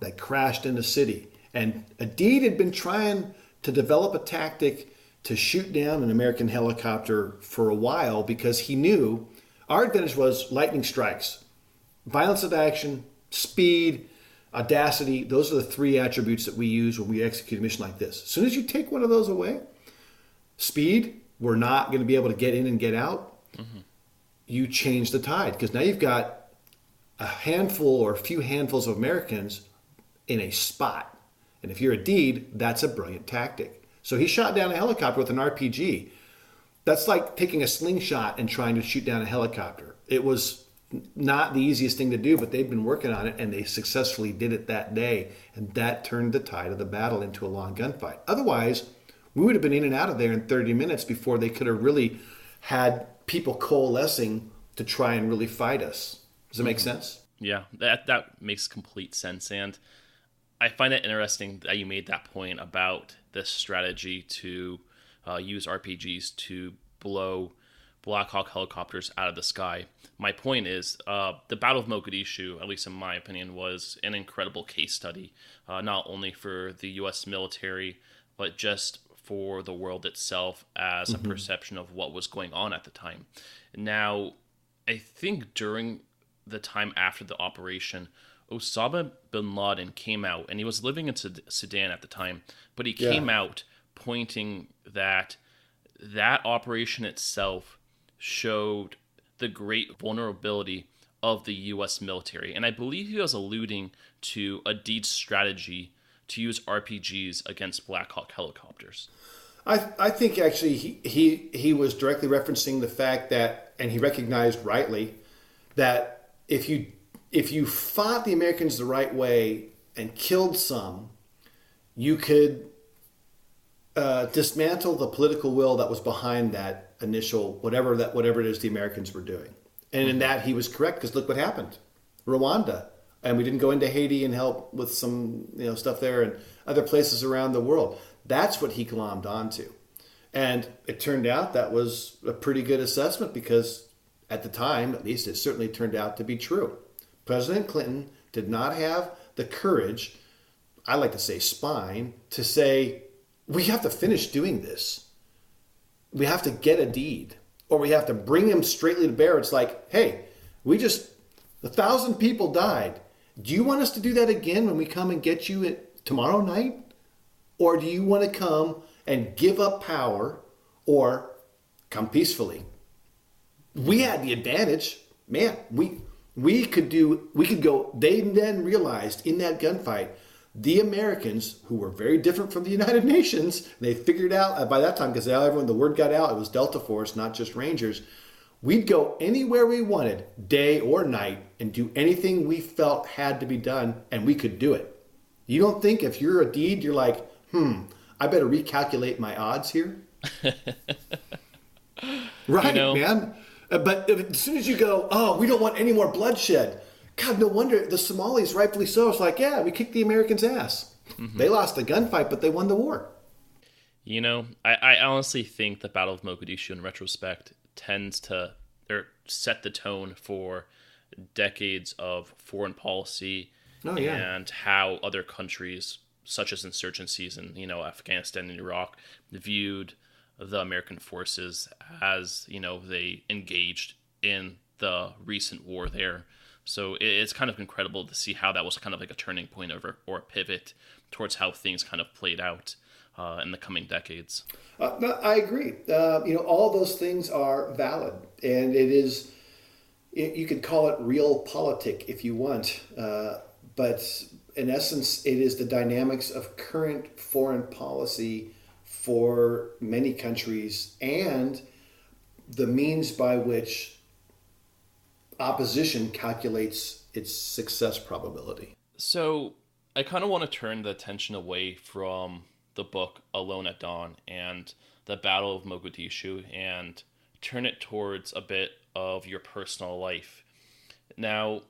that crashed in the city. And Adid had been trying to develop a tactic to shoot down an American helicopter for a while because he knew our advantage was lightning strikes. Violence of action, speed, audacity, those are the three attributes that we use when we execute a mission like this. As soon as you take one of those away, speed, we're not going to be able to get in and get out. You change the tide because now you've got a handful or a few handfuls of Americans in a spot. And if you're a deed, that's a brilliant tactic. So he shot down a helicopter with an RPG. That's like taking a slingshot and trying to shoot down a helicopter. It was not the easiest thing to do, but they've been working on it, and they successfully did it that day. And that turned the tide of the battle into a long gunfight. Otherwise, we would have been in and out of there in 30 minutes before they could have really had people coalescing to try and really fight us. Does that make sense? Yeah, that makes complete sense. And I find it interesting that you made that point about this strategy to use RPGs to blow Black Hawk helicopters out of the sky. My point is the Battle of Mogadishu, at least in my opinion, was an incredible case study, not only for the U.S. military, but just for the world itself as a perception of what was going on at the time. Now, I think during the time after the operation, Osama bin Laden came out, and he was living in Sudan at the time, but he came out pointing that operation itself showed the great vulnerability of the U.S. military. And I believe he was alluding to Adid's strategy to use RPGs against Black Hawk helicopters. I think actually he was directly referencing the fact that, and he recognized rightly, that if you fought the Americans the right way and killed some, you could dismantle the political will that was behind that initial whatever it is the Americans were doing. And in that he was correct, because look what happened. Rwanda. And we didn't go into Haiti and help with some stuff there and other places around the world. That's what he glommed onto. And it turned out that was a pretty good assessment because at the time, at least, it certainly turned out to be true. President Clinton did not have the courage, I like to say spine, to say, we have to finish doing this. We have to get a deed, or we have to bring him straightly to bear. It's like, hey, 1,000 people died. Do you want us to do that again when we come and get you tomorrow night? Or do you want to come and give up power or come peacefully? We had the advantage. Man, we could go. They then realized in that gunfight, the Americans, who were very different from the United Nations, they figured out by that time, because the word got out, it was Delta Force, not just Rangers. We'd go anywhere we wanted, day or night, and do anything we felt had to be done, and we could do it. You don't think if you're a deed, you're like, I better recalculate my odds here? Right, man. But as soon as you go, we don't want any more bloodshed. God, no wonder the Somalis, rightfully so, it's like, we kicked the Americans' ass. They lost the gunfight, but they won the war. I honestly think the Battle of Mogadishu, in retrospect, tends to set the tone for decades of foreign policy Oh, yeah. and how other countries, such as insurgencies in Afghanistan and Iraq, viewed the American forces as they engaged in the recent war there. So it's kind of incredible to see how that was kind of like a turning point or a pivot towards how things kind of played out in the coming decades. No, I agree. All those things are valid, and you could call it realpolitik if you want, but in essence, it is the dynamics of current foreign policy for many countries and the means by which opposition calculates its success probability. So I kind of want to turn the attention away from the book Alone at Dawn and the Battle of Mogadishu and turn it towards a bit of your personal life. Now,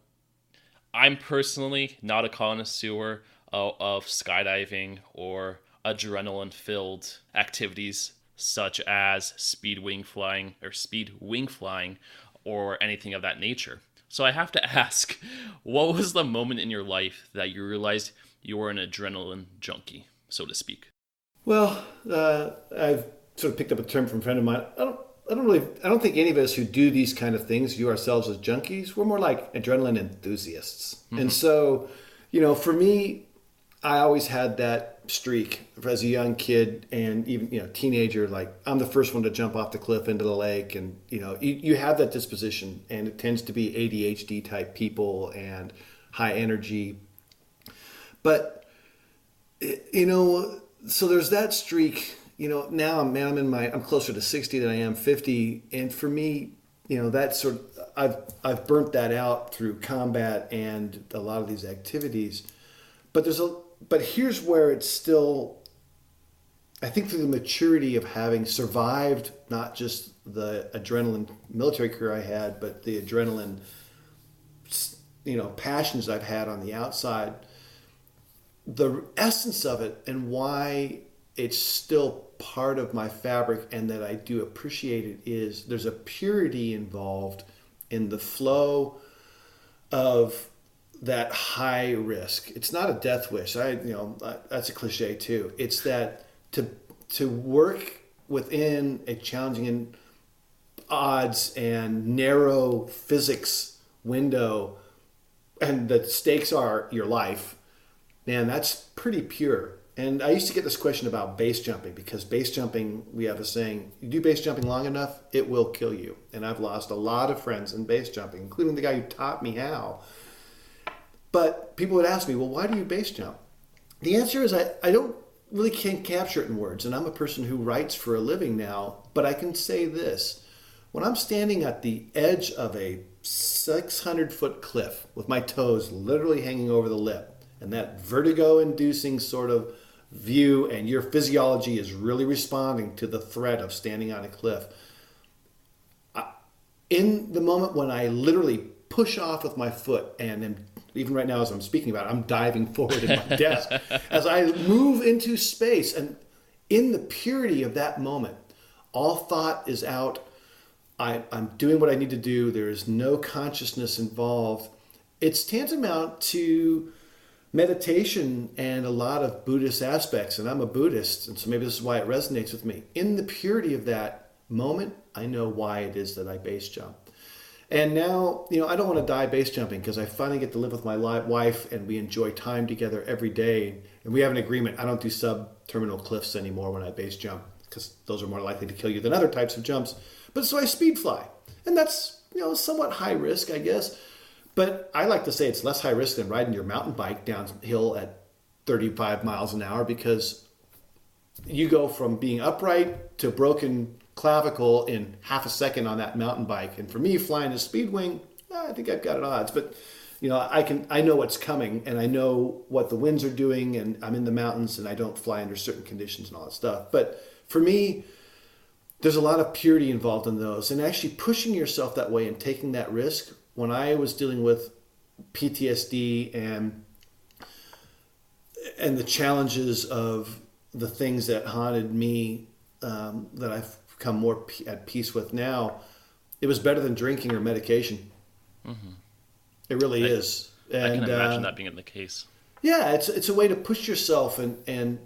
I'm personally not a connoisseur of skydiving or adrenaline-filled activities such as speed wing flying or anything of that nature. So I have to ask, what was the moment in your life that you realized you were an adrenaline junkie, so to speak? Well, I've sort of picked up a term from a friend of mine. I don't think any of us who do these kind of things view ourselves as junkies. We're more like adrenaline enthusiasts. Mm-hmm. And so, for me, I always had that streak as a young kid and even, teenager, like I'm the first one to jump off the cliff into the lake. And, you have that disposition, and it tends to be ADHD type people and high energy. But, so there's that streak. Now I'm closer to 60 than I am 50, and for me, that sort of I've burnt that out through combat and a lot of these activities. But here's where it's still, I think, through the maturity of having survived not just the adrenaline military career I had, but the adrenaline passions I've had on the outside. The essence of it and why it's still part of my fabric and that I do appreciate it is there's a purity involved in the flow of that high risk. It's not a death wish. That's a cliche too. It's that to work within a challenging odds and narrow physics window, and the stakes are your life. Man, that's pretty pure. And I used to get this question about base jumping, because base jumping, we have a saying, you do base jumping long enough, it will kill you. And I've lost a lot of friends in base jumping, including the guy who taught me how. But people would ask me, well, why do you base jump? The answer is I don't really can't capture it in words. And I'm a person who writes for a living now, but I can say this. When I'm standing at the edge of a 600-foot cliff with my toes literally hanging over the lip, and that vertigo-inducing sort of view, and your physiology is really responding to the threat of standing on a cliff. In the moment when I literally push off with my foot, and then even right now as I'm speaking about it, I'm diving forward in my desk. As I move into space, and in the purity of that moment, all thought is out. I'm doing what I need to do. There is no consciousness involved. It's tantamount to meditation and a lot of Buddhist aspects, and I'm a Buddhist, and so maybe this is why it resonates with me. In the purity of that moment, I know why it is that I base jump. And now, I don't want to die base jumping because I finally get to live with my wife, and we enjoy time together every day. And we have an agreement. I don't do sub-terminal cliffs anymore when I base jump because those are more likely to kill you than other types of jumps. But so I speed fly, and that's, somewhat high risk, I guess. But I like to say it's less high risk than riding your mountain bike downhill at 35 miles an hour, because you go from being upright to broken clavicle in half a second on that mountain bike. And for me, flying a speed wing, I think I've got it odds. But I know what's coming, and I know what the winds are doing, and I'm in the mountains, and I don't fly under certain conditions and all that stuff. But for me, there's a lot of purity involved in those, and actually pushing yourself that way and taking that risk. When I was dealing with PTSD and the challenges of the things that haunted me, that I've become more at peace with now, it was better than drinking or medication. Mm-hmm. It really is. I can And imagine that being the case. yeah, it's a way to push yourself and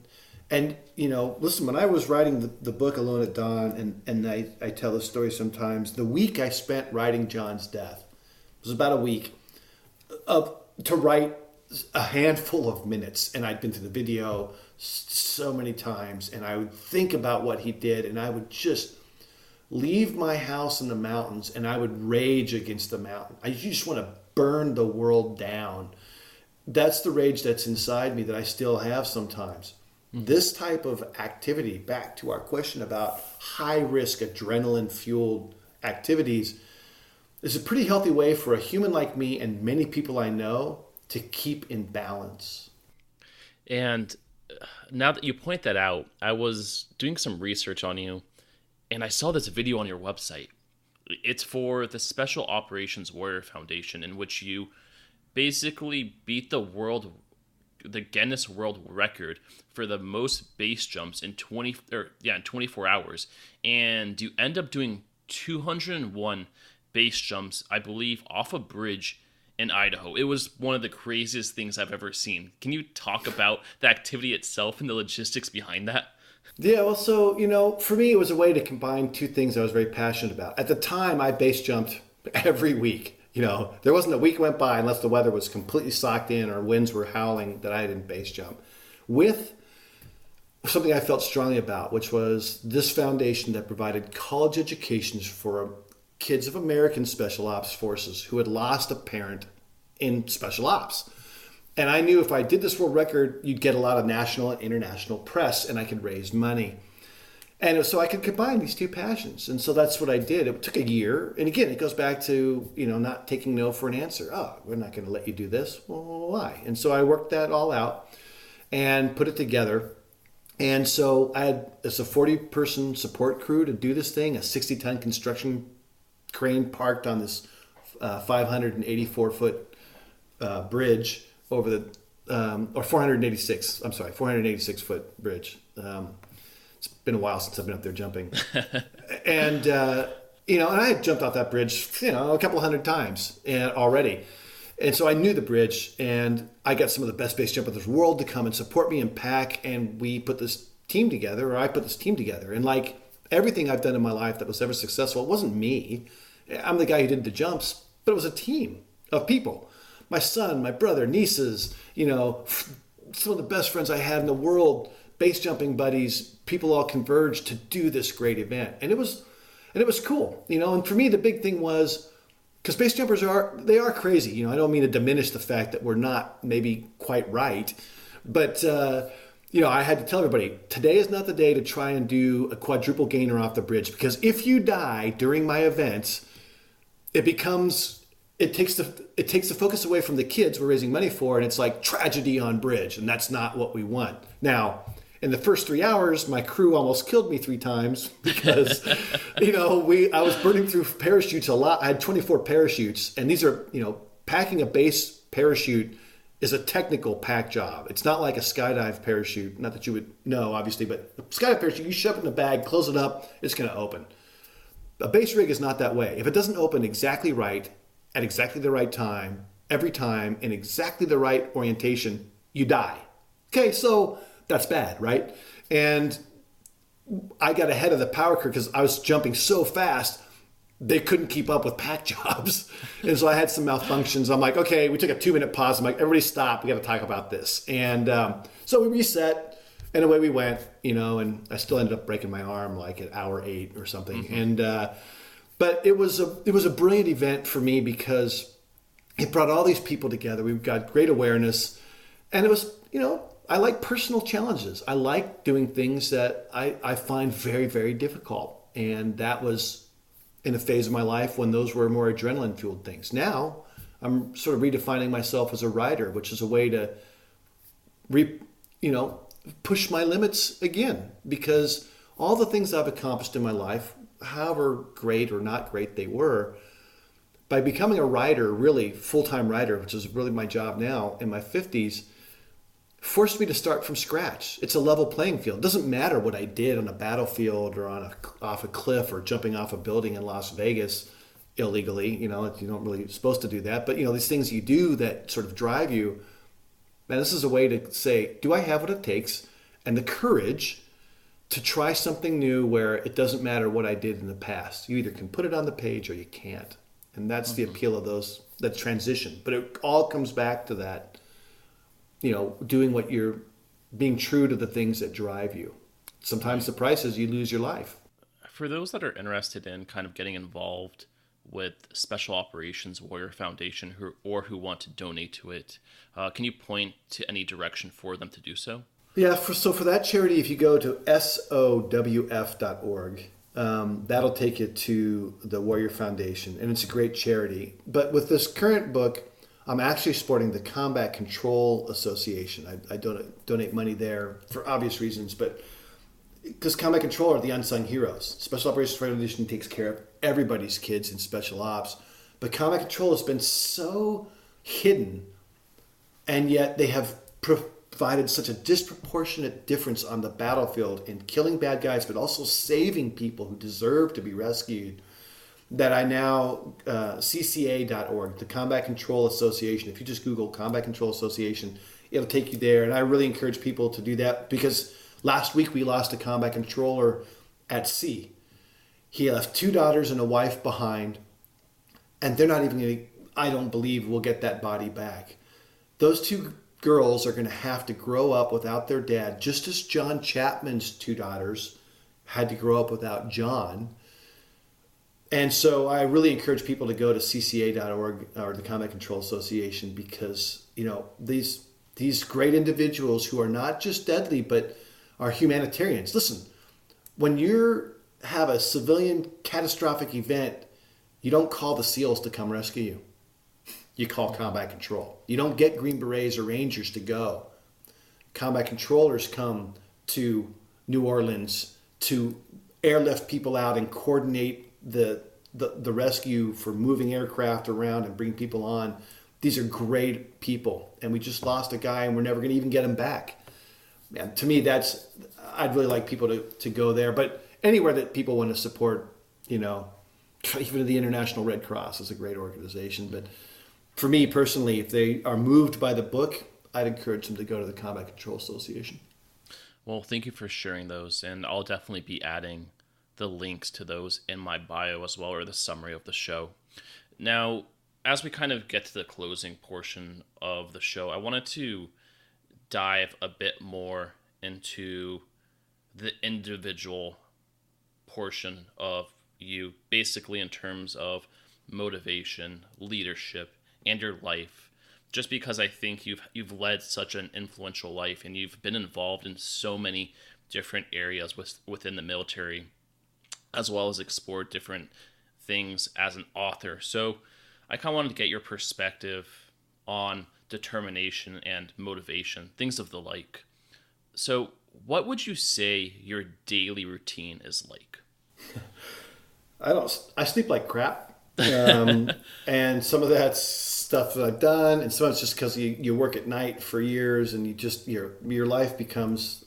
listen, when I was writing the book Alone at Dawn, and I tell the story sometimes, the week I spent writing John's death was about a week to write a handful of minutes, and I'd been to the video so many times, and I would think about what he did, and I would just leave my house in the mountains, and I would rage against the mountain. I just want to burn the world down. That's the rage that's inside me that I still have sometimes. This type of activity, back to our question about high-risk, adrenaline-fueled activities, is a pretty healthy way for a human like me and many people I know to keep in balance. And now that you point that out, I was doing some research on you, and I saw this video on your website. It's for the Special Operations Warrior Foundation, in which you basically beat the Guinness World Record for the most base jumps in 24 hours, and you end up doing 201 base jumps, I believe, off a bridge in Idaho. It was one of the craziest things I've ever seen. Can you talk about the activity itself and the logistics behind that? Yeah, well, so, for me, it was a way to combine two things I was very passionate about. At the time, I base jumped every week. There wasn't a week went by unless the weather was completely socked in or winds were howling that I didn't base jump. With something I felt strongly about, which was this foundation that provided college educations for kids of American Special Ops forces who had lost a parent in Special Ops. And I knew if I did this world record, you'd get a lot of national and international press, and I could raise money. And so I could combine these two passions. And so that's what I did. It took a year. And again, it goes back to, not taking no for an answer. Oh, we're not going to let you do this. Well, why? And so I worked that all out and put it together. And so I had a 40-person support crew to do this thing, a 60-ton construction crane parked on this 584-foot bridge over the, or 486-foot bridge. It's been a while since I've been up there jumping. And, and I had jumped off that bridge, a couple hundred times already. And so I knew the bridge, and I got some of the best base jumpers in the world to come and support me and pack, and we put this team together, or I put this team together. And like everything I've done in my life that was ever successful, it wasn't me. I'm the guy who did the jumps, but it was a team of people. My son, my brother, nieces, some of the best friends I had in the world, base jumping buddies, people all converged to do this great event. And it was cool, and for me, the big thing was, because base jumpers are crazy. I don't mean to diminish the fact that we're not maybe quite right, but, I had to tell everybody, today is not the day to try and do a quadruple gainer off the bridge, because if you die during my events, it takes the focus away from the kids we're raising money for, and it's like tragedy on bridge, and that's not what we want. Now, in the first 3 hours, my crew almost killed me 3 times because, I was burning through parachutes a lot. I had 24 parachutes, and these are, packing a base parachute is a technical pack job. It's not like a skydive parachute. Not that you would know, obviously, but a skydive parachute, you shove it in a bag, close it up, it's going to open. A base rig is not that way. If it doesn't open exactly right, at exactly the right time, every time, in exactly the right orientation, you die. Okay, so that's bad, right? And I got ahead of the power crew because I was jumping so fast, they couldn't keep up with pack jobs. And so I had some malfunctions. I'm like, okay, we took a 2-minute pause. I'm like, everybody stop. We got to talk about this. And so we reset, and away we went, and I still ended up breaking my arm like at hour 8 or something. Mm-hmm. And but it was a brilliant event for me because it brought all these people together. We've got great awareness, and it was, I like personal challenges. I like doing things that I find very, very difficult. And that was in a phase of my life when those were more adrenaline-fueled things. Now, I'm sort of redefining myself as a writer, which is a way to, push my limits again. Because all the things I've accomplished in my life, however great or not great they were, by becoming a writer, really full-time writer, which is really my job now in my 50s, forced me to start from scratch. It's a level playing field. It doesn't matter what I did on a battlefield or off a cliff or jumping off a building in Las Vegas. illegally. You know, you don't really supposed to do that. But, you know, these things you do that sort of drive you. And this is a way to say, do I have what it takes and the courage to try something new where it doesn't matter what I did in the past? You either can put it on the page or you can't. And that's the appeal of that transition. But it all comes back to that, you know, doing what you're, being true to the things that drive you. Sometimes the price is you lose your life. For those that are interested in kind of getting involved with Special Operations Warrior Foundation who want to donate to it, can you point to any direction for them to do so? Yeah, so for that charity, if you go to SOWF.org, that'll take you to the Warrior Foundation, and it's a great charity. But with this current book, I'm actually supporting the Combat Control Association. I donate money there for obvious reasons, but because Combat Control are the unsung heroes. Special Operations Foundation takes care of everybody's kids in Special Ops, but Combat Control has been so hidden, and yet they have provided such a disproportionate difference on the battlefield in killing bad guys, but also saving people who deserve to be rescued, that I now, CCA.org, the Combat Control Association, if you just Google Combat Control Association, it'll take you there. And I really encourage people to do that, because last week we lost a combat controller at sea. He left 2 daughters and a wife behind, and they're not even going to, I don't believe we'll get that body back. Those 2 girls are going to have to grow up without their dad, just as John Chapman's 2 daughters had to grow up without John. And so I really encourage people to go to CCA.org or the Combat Control Association, because, you know, these great individuals who are not just deadly, but are humanitarians. Listen, when you have a civilian catastrophic event, you don't call the SEALs to come rescue you. You call Combat Control. You don't get Green Berets or Rangers to go. Combat Controllers come to New Orleans to airlift people out and coordinate the rescue for moving aircraft around and bring people on. These are great people, and we just lost a guy, and we're never going to even get him back. And to me, I'd really like people to go there. But anywhere that people want to support, you know, even the International Red Cross is a great organization. But for me personally, if they are moved by the book, I'd encourage them to go to the Combat Control Association. Well, thank you for sharing those, and I'll definitely be adding the links to those in my bio as well, or the summary of the show. Now, as we kind of get to the closing portion of the show, I wanted to dive a bit more into the individual portion of you, basically in terms of motivation, leadership, and your life. Just because I think you've led such an influential life, and you've been involved in so many different areas within the military, as well as explored different things as an author. So I kind of wanted to get your perspective on determination and motivation, things of the like. So what would you say your daily routine is like? I sleep like crap. And some of that's stuff that I've done, and some of it's just because you work at night for years, and you just your life becomes,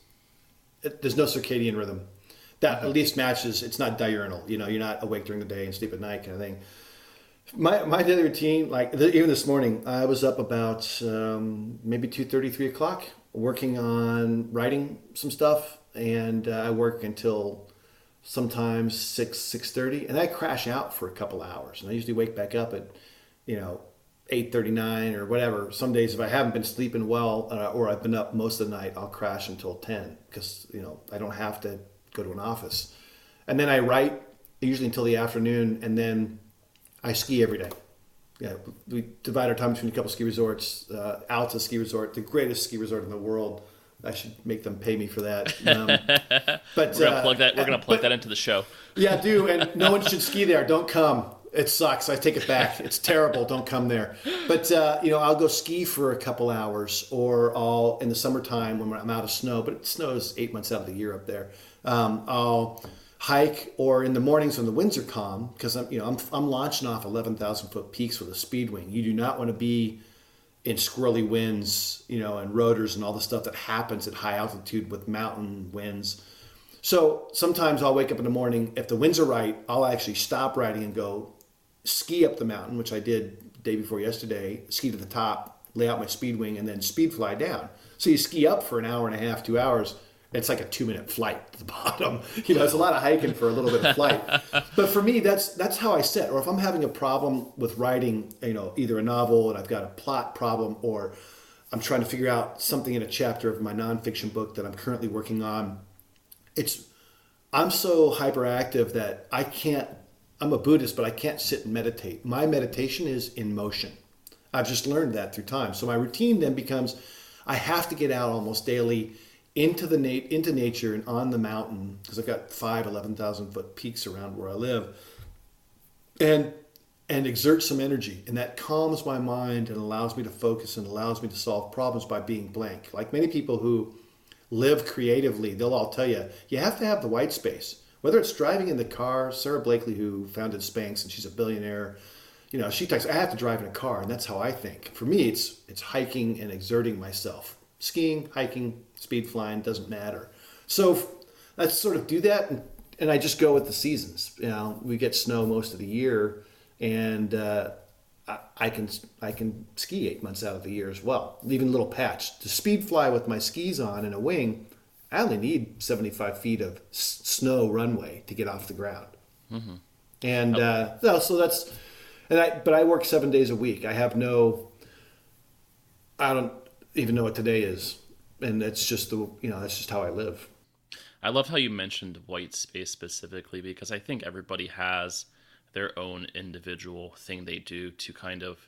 there's no circadian rhythm that at least matches. It's not diurnal, you know, you're not awake during the day and sleep at night kind of thing. My daily routine, like even this morning, I was up about maybe 2:30, 3 o'clock, working on writing some stuff, and I work until sometimes 6:30, and I crash out for a couple hours, and I usually wake back up at 8:39 or whatever. Some days, if I haven't been sleeping well or I've been up most of the night, I'll crash until 10, because I don't have to go to an office. And then I write usually until the afternoon, and then I ski every day. Yeah, we divide our time between a couple ski resorts. Alta Ski Resort, the greatest ski resort in the world. I should make them pay me for that. But we're gonna plug that. We're gonna plug that into the show. Yeah, do. And no one should ski there. Don't come. It sucks. I take it back. It's terrible. Don't come there. But I'll go ski for a couple hours, or I'll in the summertime when I'm out of snow. But it snows 8 months out of the year up there. I'll hike, or in the mornings when the winds are calm, because I'm launching off 11,000 foot peaks with a speed wing. You do not want to be in squirrely winds, and rotors and all the stuff that happens at high altitude with mountain winds. So sometimes I'll wake up in the morning. If the winds are right, I'll actually stop riding and go ski up the mountain, which I did day before yesterday, ski to the top, lay out my speed wing, and then speed fly down. So you ski up for an hour and a half, 2 hours. It's like a 2-minute flight to the bottom. It's a lot of hiking for a little bit of flight. But for me, that's how I set. Or if I'm having a problem with writing, either a novel and I've got a plot problem, or I'm trying to figure out something in a chapter of my nonfiction book that I'm currently working on, I'm so hyperactive that I'm a Buddhist, but I can't sit and meditate. My meditation is in motion. I've just learned that through time. So my routine then becomes, I have to get out almost daily into nature and on the mountain, because I've got 11,000 foot peaks around where I live, and exert some energy. And that calms my mind and allows me to focus and allows me to solve problems by being blank. Like many people who live creatively, they'll all tell you, you have to have the white space. Whether it's driving in the car, Sarah Blakely, who founded Spanx, and she's a billionaire, she talks, I have to drive in a car, and that's how I think. For me, it's hiking and exerting myself. Skiing, hiking, speed flying, doesn't matter. So I sort of do that, and I just go with the seasons. We get snow most of the year, and I can ski 8 months out of the year as well, leaving a little patch. To speed fly with my skis on and a wing, I only need 75 feet of snow runway to get off the ground. Mm-hmm. And so that's, but I work 7 days a week. I don't even know what today is, and it's just that's just how I live. I love how you mentioned white space specifically, because I think everybody has their own individual thing they do to kind of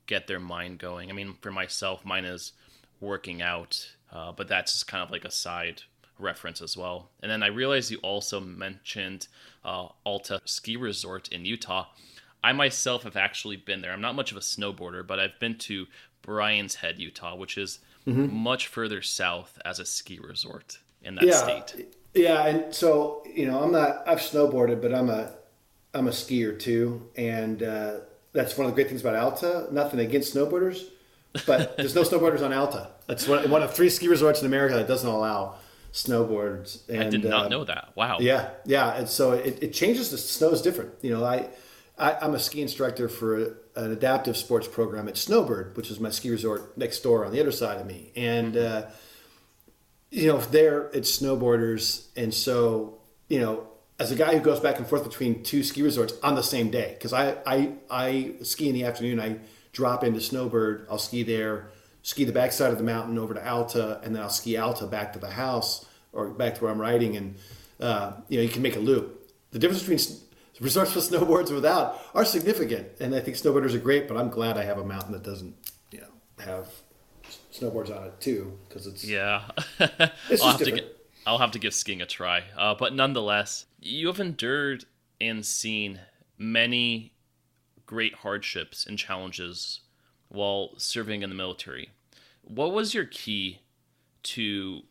get their mind going. I mean, for myself, mine is working out, but that's just kind of like a side reference as well. And then I realized you also mentioned Alta Ski Resort in Utah. I myself have actually been there. I'm not much of a snowboarder, but I've been to Bryan's Head, Utah, which is much further south as a ski resort in that state. Yeah, and so I've snowboarded, but I'm a skier too, and that's one of the great things about Alta. Nothing against snowboarders, but there's no snowboarders on Alta. That's one of 3 ski resorts in America that doesn't allow snowboards. And I did not know that. Wow. Yeah, and so it changes. The snow is different. I'm a ski instructor for an adaptive sports program at Snowbird, which is my ski resort next door on the other side of me. And, there it's snowboarders. And so, as a guy who goes back and forth between 2 ski resorts on the same day, because I ski in the afternoon, I drop into Snowbird, I'll ski there, ski the backside of the mountain over to Alta, and then I'll ski Alta back to the house or back to where I'm riding. And, you can make a loop. The difference between resorts with snowboards and without are significant, and I think snowboarders are great. But I'm glad I have a mountain that doesn't, have snowboards on it too, because it's it's just different. I'll have to give skiing a try. But nonetheless, you have endured and seen many great hardships and challenges while serving in the military. What was your key to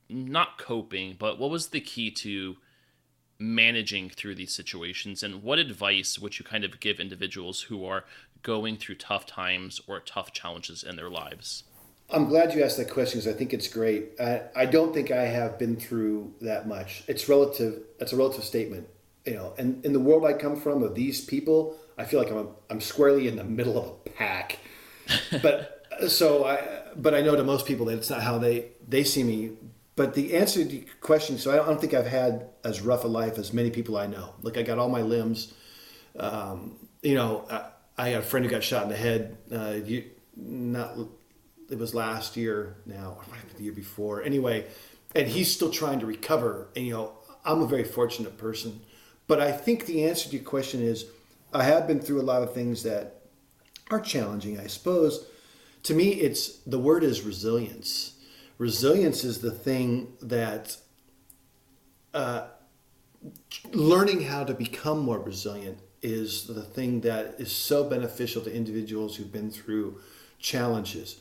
not coping, but what was the key to managing through these situations, and what advice would you kind of give individuals who are going through tough times or tough challenges in their lives? I'm glad you asked that question, because I think it's great. I don't think I have been through that much. It's relative. It's a relative statement, and in the world I come from, of these people, I feel like I'm squarely in the middle of a pack. But I know to most people that it's not how they see me. But the answer to your question, so I don't think I've had as rough a life as many people I know. Like, I got all my limbs. I had a friend who got shot in the head. It was last year now, or the year before. Anyway, and he's still trying to recover. And, I'm a very fortunate person. But I think the answer to your question is, I have been through a lot of things that are challenging, I suppose. To me, the word is resilience. Resilience is the thing that learning how to become more resilient is the thing that is so beneficial to individuals who've been through challenges.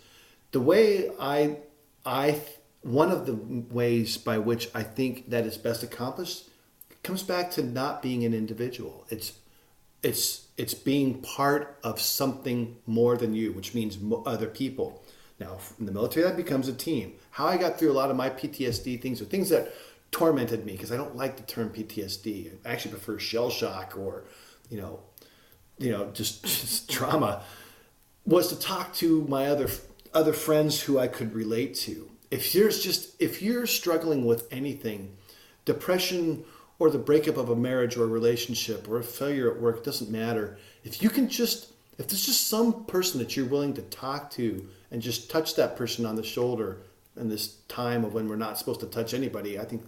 The way one of the ways by which I think that is best accomplished comes back to not being an individual. It's being part of something more than you, which means other people. Now, in the military, that becomes a team. How I got through a lot of my PTSD things are things that tormented me, because I don't like the term PTSD. I actually prefer shell shock or, just drama, was to talk to my other friends who I could relate to. If you're struggling with anything, depression or the breakup of a marriage or a relationship or a failure at work, it doesn't matter. If there's just some person that you're willing to talk to and just touch that person on the shoulder in this time of when we're not supposed to touch anybody, I think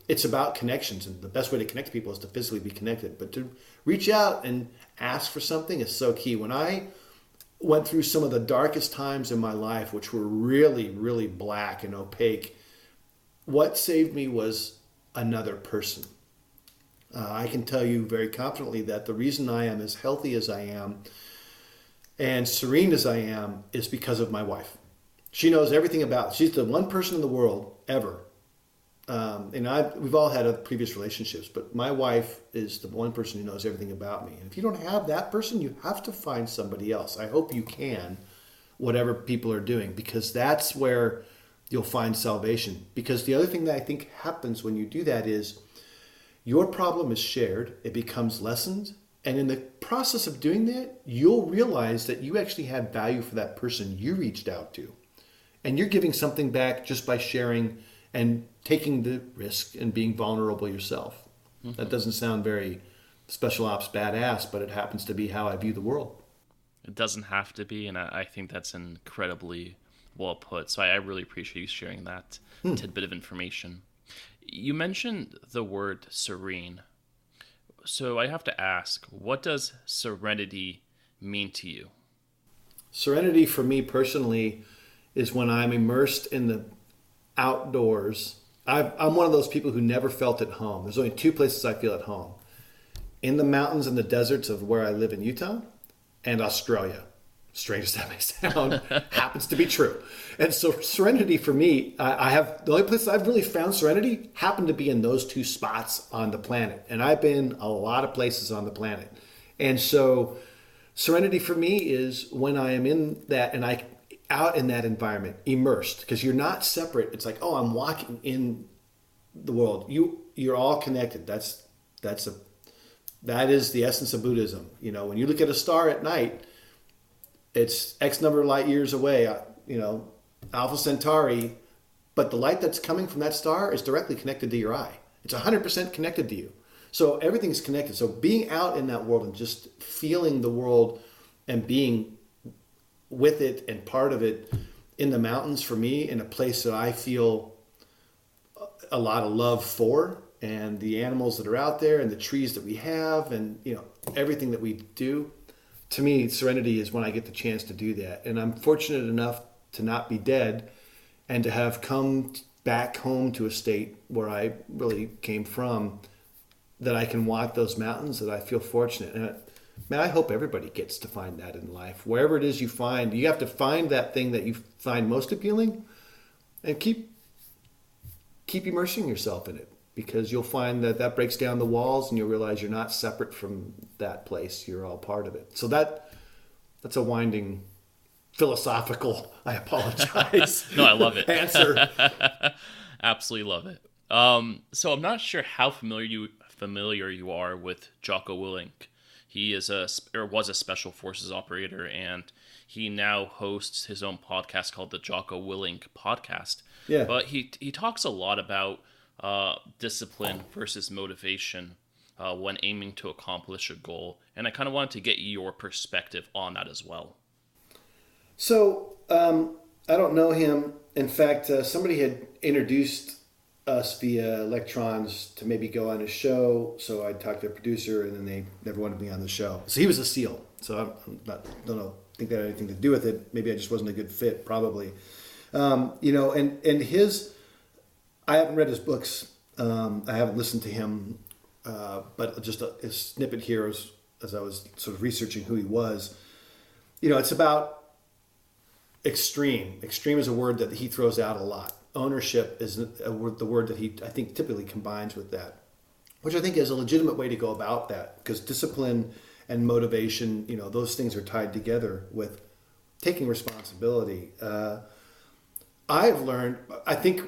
it's about connections. And the best way to connect to people is to physically be connected. But to reach out and ask for something is so key. When I went through some of the darkest times in my life, which were really, really black and opaque, what saved me was another person. I can tell you very confidently that the reason I am as healthy as I am and serene as I am is because of my wife. She knows everything about it. She's the one person in the world ever. We've all had previous relationships, but my wife is the one person who knows everything about me. And if you don't have that person, you have to find somebody else. I hope you can, whatever people are doing, because that's where you'll find salvation. Because the other thing that I think happens when you do that is your problem is shared, it becomes lessened, and in the process of doing that, you'll realize that you actually had value for that person you reached out to. And you're giving something back just by sharing and taking the risk and being vulnerable yourself. Mm-hmm. That doesn't sound very special ops badass, but it happens to be how I view the world. It doesn't have to be, and I think that's incredibly well put. So I really appreciate you sharing that tidbit of information. You mentioned the word serene. So I have to ask, what does serenity mean to you? Serenity for me personally is when I'm immersed in the outdoors. I'm one of those people who never felt at home. There's only two places I feel at home. In the mountains and the deserts of where I live in Utah and Australia. Strange as that may sound, happens to be true. And so serenity for me, I have the only place I've really found serenity happened to be in those two spots on the planet. And I've been a lot of places on the planet. And so serenity for me is when I am in that and I out in that environment, immersed, because you're not separate. It's like, oh, I'm walking in the world. You're all connected. That is the essence of Buddhism. When you look at a star at night, it's X number of light years away, Alpha Centauri, but the light that's coming from that star is directly connected to your eye. It's 100% connected to you. So everything's connected. So being out in that world and just feeling the world and being with it and part of it in the mountains for me, in a place that I feel a lot of love for, and the animals that are out there and the trees that we have and everything that we do. To me, serenity is when I get the chance to do that. And I'm fortunate enough to not be dead and to have come back home to a state where I really came from, that I can walk those mountains, that I feel fortunate. And man, I hope everybody gets to find that in life. Wherever it is you find, you have to find that thing that you find most appealing and keep immersing yourself in it, because you'll find that breaks down the walls and you'll realize you're not separate from that place. You're all part of it. So that's a winding philosophical, I apologize. No, I love it. Answer. Absolutely love it. So I'm not sure how familiar you are with Jocko Willink. He was a special forces operator, and he now hosts his own podcast called the Jocko Willink Podcast. Yeah. But he talks a lot about discipline versus motivation when aiming to accomplish a goal. And I kind of wanted to get your perspective on that as well. So I don't know him. In fact, somebody had introduced us via electrons to maybe go on a show. So I talked to a producer, and then they never wanted me on the show. So he was a SEAL. So I think that had anything to do with it. Maybe I just wasn't a good fit, probably. And his, I haven't read his books. I haven't listened to him, but just a snippet here as I was sort of researching who he was. It's about extreme. Extreme is a word that he throws out a lot. Ownership is the word that he, I think, typically combines with that, which I think is a legitimate way to go about that, because discipline and motivation, those things are tied together with taking responsibility. I've learned, I think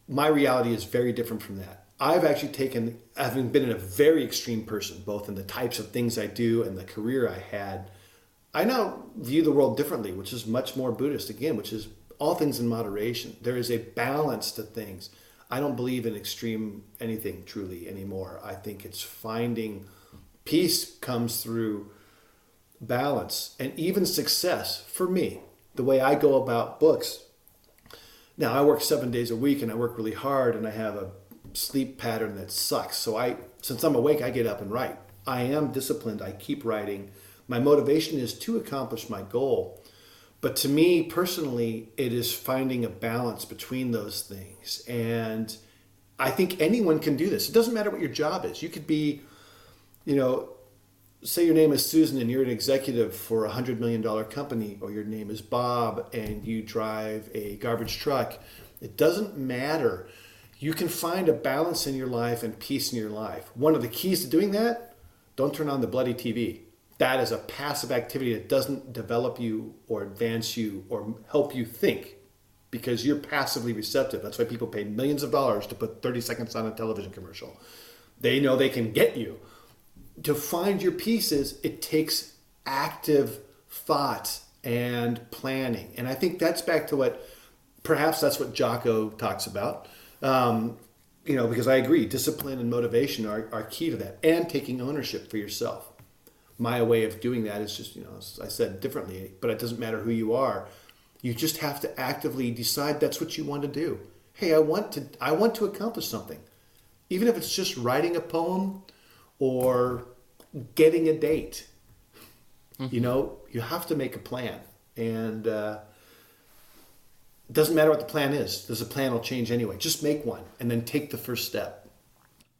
my reality is very different from that. I've actually taken, having been a very extreme person, both in the types of things I do and the career I had, I now view the world differently, which is much more Buddhist again, which is all things in moderation. There is a balance to things. I don't believe in extreme anything truly anymore. I think it's finding peace comes through balance, and even success for me, the way I go about books. Now I work 7 days a week and I work really hard and I have a sleep pattern that sucks. So since I'm awake, I get up and write. I am disciplined. I keep writing. My motivation is to accomplish my goal. But to me personally, it is finding a balance between those things. And I think anyone can do this. It doesn't matter what your job is. You could be, say your name is Susan and you're an executive for $100 million company, or your name is Bob and you drive a garbage truck. It doesn't matter. You can find a balance in your life and peace in your life. One of the keys to doing that, don't turn on the bloody TV. That is a passive activity that doesn't develop you or advance you or help you think, because you're passively receptive. That's why people pay millions of dollars to put 30 seconds on a television commercial. They know they can get you. To find your pieces, it takes active thought and planning. And I think that's back to perhaps that's what Jocko talks about. Because I agree, discipline and motivation are key to that, and taking ownership for yourself. My way of doing that is just, as I said differently, but it doesn't matter who you are. You just have to actively decide that's what you want to do. Hey, I want to accomplish something. Even if it's just writing a poem or getting a date. Mm-hmm. You have to make a plan. And it doesn't matter what the plan is. The plan will change anyway. Just make one and then take the first step.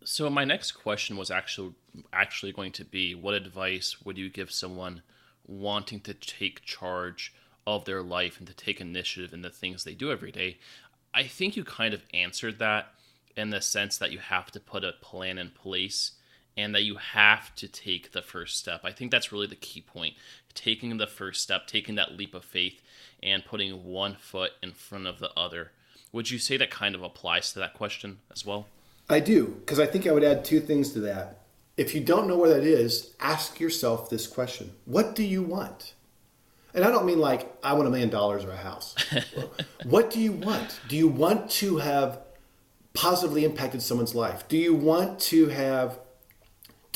So my next question was actually going to be, what advice would you give someone wanting to take charge of their life and to take initiative in the things they do every day? I think you kind of answered that in the sense that you have to put a plan in place and that you have to take the first step. I think that's really the key point. Taking the first step, taking that leap of faith, and putting one foot in front of the other. Would you say that kind of applies to that question as well? I do, because I think I would add two things to that. If you don't know where that is, ask yourself this question. What do you want? And I don't mean like, I want $1 million or a house. What do you want? Do you want to have positively impacted someone's life? Do you want to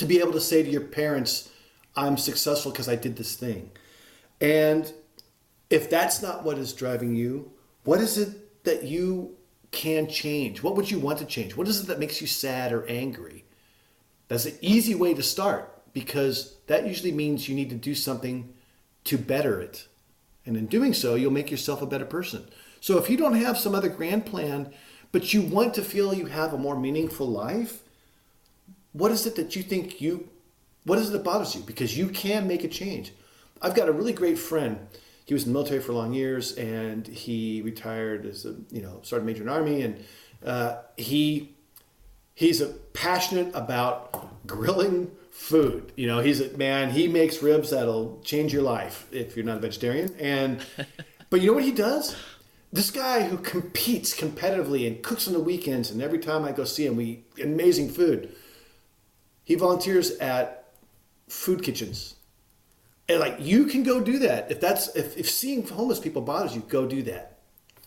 be able to say to your parents, I'm successful because I did this thing? And if that's not what is driving you, what is it that you can change? What would you want to change? What is it that makes you sad or angry? That's an easy way to start, because that usually means you need to do something to better it. And in doing so, you'll make yourself a better person. So if you don't have some other grand plan, but you want to feel you have a more meaningful life, what is it that you think what is it that bothers you? Because you can make a change. I've got a really great friend. He was in the military for long years, and he retired as started major in the Army, and he's passionate about grilling food. He makes ribs that'll change your life if you're not a vegetarian. But you know what he does? This guy who competes competitively and cooks on the weekends, and every time I go see him, we eat amazing food. He volunteers at food kitchens. And you can go do that. If seeing homeless people bothers you, go do that.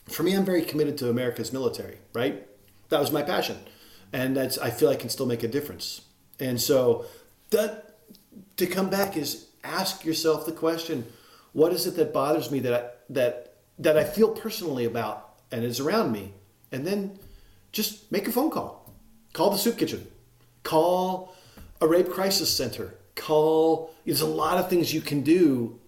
For me, I'm very committed to America's military, right? That was my passion. And I feel I can still make a difference. And so that to come back is ask yourself the question, what is it that bothers me that I feel personally about and is around me? And then just make a phone call. Call the soup kitchen. Call a rape crisis center. There's a lot of things you can do.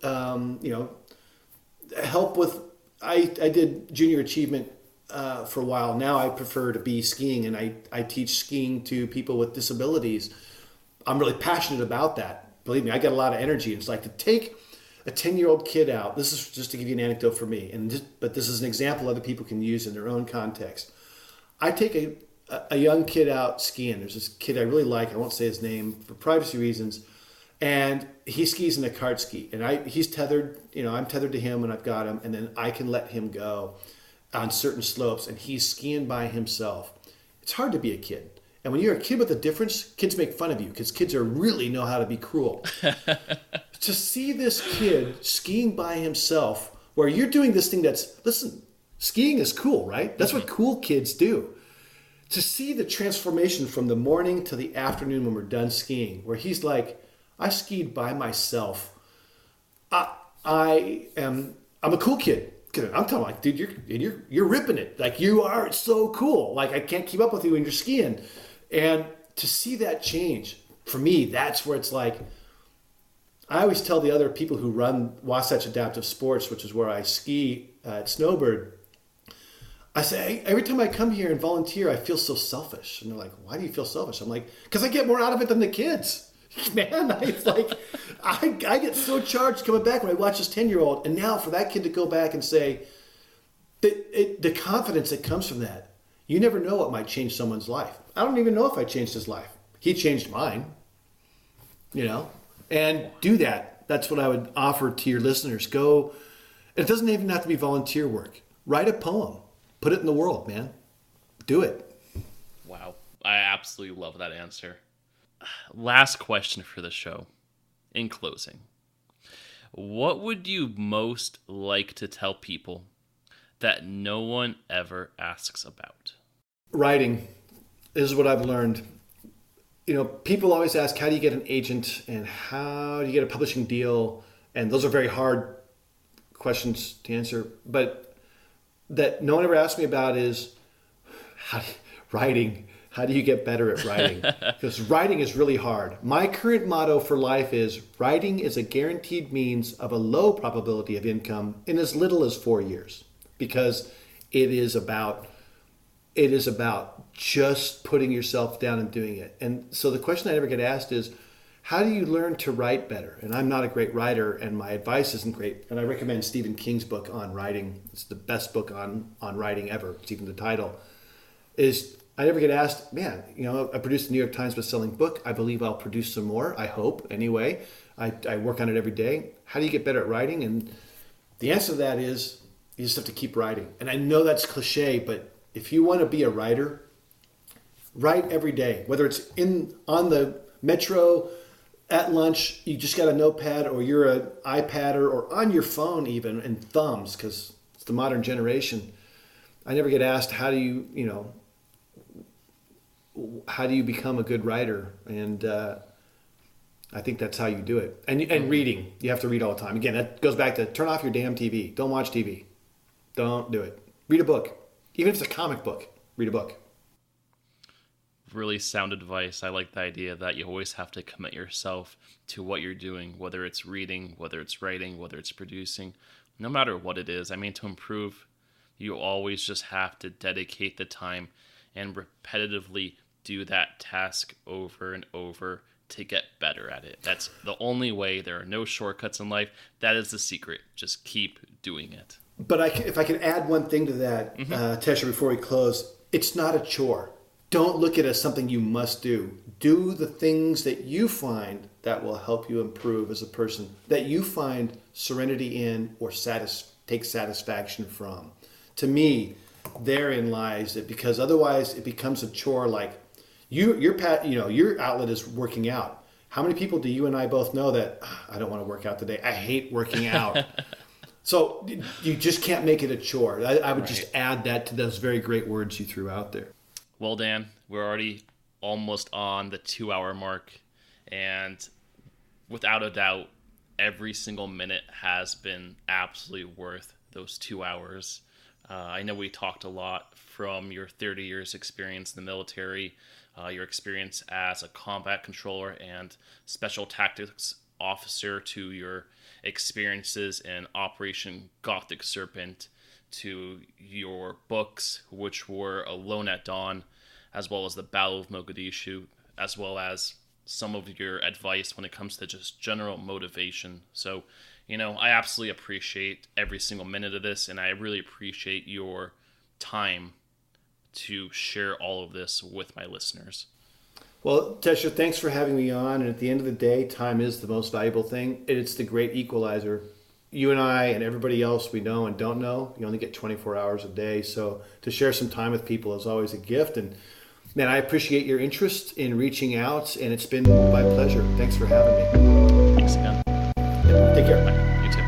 Help with, I did junior achievement for a while. Now I prefer to be skiing, and I teach skiing to people with disabilities. I'm really passionate about that. Believe me, I get a lot of energy. It's like to take a 10-year-old kid out. This is just to give you an anecdote for me, but this is an example other people can use in their own context. I take a young kid out skiing. There's this kid I really like. I won't say his name for privacy reasons. And he skis in a cart ski. And he's tethered, I'm tethered to him when I've got him. And then I can let him go on certain slopes. And he's skiing by himself. It's hard to be a kid. And when you're a kid with a difference, kids make fun of you because kids really know how to be cruel. To see this kid skiing by himself, where you're doing this thing listen, skiing is cool, right? That's what cool kids do. To see the transformation from the morning to the afternoon when we're done skiing, where he's like, I skied by myself. I'm a cool kid. I'm telling like, dude, you're ripping it. Like you are, it's so cool. Like I can't keep up with you when you're skiing. And to see that change, for me, that's where it's like, I always tell the other people who run Wasatch Adaptive Sports, which is where I ski at Snowbird, I say, every time I come here and volunteer, I feel so selfish. And they're like, why do you feel selfish? I'm like, because I get more out of it than the kids. Man, it's like, I get so charged coming back when I watch this 10-year-old. And now for that kid to go back and say, the confidence that comes from that, you never know what might change someone's life. I don't even know if I changed his life. He changed mine, and do that. That's what I would offer to your listeners. Go, it doesn't even have to be volunteer work. Write a poem. Put it in the world, man. Do it. Wow. I absolutely love that answer. Last question for the show. In closing, what would you most like to tell people that no one ever asks about? Writing. This is what I've learned. People always ask, how do you get an agent and how do you get a publishing deal? And those are very hard questions to answer. But that no one ever asked me about is writing. How do you get better at writing? Because writing is really hard. My current motto for life is writing is a guaranteed means of a low probability of income in as little as 4 years. Because it is about just putting yourself down and doing it. And so the question I never get asked is, how do you learn to write better? And I'm not a great writer, and my advice isn't great. And I recommend Stephen King's book on writing. It's the best book on writing ever. It's even the title. Is I never get asked, man, I produced the New York Times bestselling book. I believe I'll produce some more, I hope, anyway. I work on it every day. How do you get better at writing? And the answer to that is you just have to keep writing. And I know that's cliche, but if you want to be a writer, write every day. Whether it's on the metro, at lunch, you just got a notepad, or you're an iPadder, or on your phone even, and thumbs, because it's the modern generation. I never get asked, how do you become a good writer? And I think that's how you do it. And reading, you have to read all the time. Again, that goes back to turn off your damn TV. Don't watch TV. Don't do it. Read a book. Even if it's a comic book, read a book. Really sound advice. I like the idea that you always have to commit yourself to what you're doing, whether it's reading, whether it's writing, whether it's producing, no matter what it is. I mean, to improve, you always just have to dedicate the time and repetitively do that task over and over to get better at it. That's the only way. There are no shortcuts in life. That is the secret. Just keep doing it. But if I could add one thing to that, Tesha, before we close, it's not a chore. Don't look at it as something you must do. Do the things that you find that will help you improve as a person, that you find serenity in or take satisfaction from. To me, therein lies it, because otherwise it becomes a chore. Like your outlet is working out. How many people do you and I both know that I don't want to work out today? I hate working out. So you just can't make it a chore. I would just add that to those very great words you threw out there. Well, Dan, we're already almost on the 2-hour mark, and without a doubt, every single minute has been absolutely worth those 2 hours. I know we talked a lot from your 30 years experience in the military, your experience as a combat controller and special tactics officer, to your experiences in Operation Gothic Serpent, to your books, which were Alone at Dawn, as well as the Battle of Mogadishu, as well as some of your advice when it comes to just general motivation. So, I absolutely appreciate every single minute of this, and I really appreciate your time to share all of this with my listeners. Well, Tesha, thanks for having me on. And at the end of the day, time is the most valuable thing. It's the great equalizer. You and I and everybody else we know and don't know, you only get 24 hours a day. So to share some time with people is always a gift. And Man, I appreciate your interest in reaching out, and it's been my pleasure. Thanks for having me. Thanks again. Yeah, take care. Bye. You too.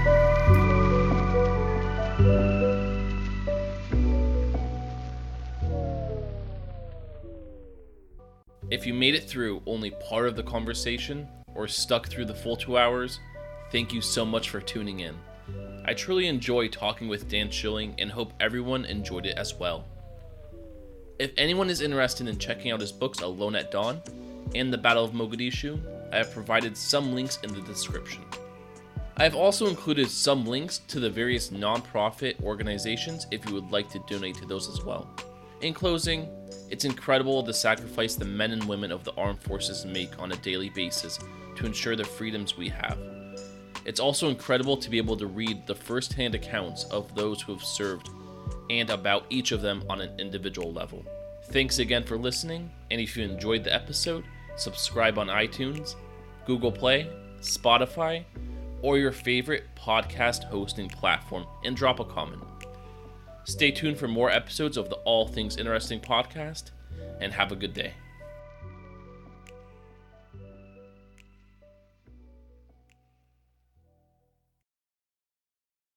If you made it through only part of the conversation or stuck through the full 2 hours, thank you so much for tuning in. I truly enjoy talking with Dan Schilling and hope everyone enjoyed it as well. If anyone is interested in checking out his books Alone at Dawn and The Battle of Mogadishu, I have provided some links in the description. I have also included some links to the various non-profit organizations if you would like to donate to those as well. In closing, it's incredible the sacrifice the men and women of the armed forces make on a daily basis to ensure the freedoms we have. It's also incredible to be able to read the first-hand accounts of those who have served and about each of them on an individual level. Thanks again for listening, and if you enjoyed the episode, subscribe on iTunes, Google Play, Spotify, or your favorite podcast hosting platform and drop a comment. Stay tuned for more episodes of the All Things Interesting podcast, and have a good day.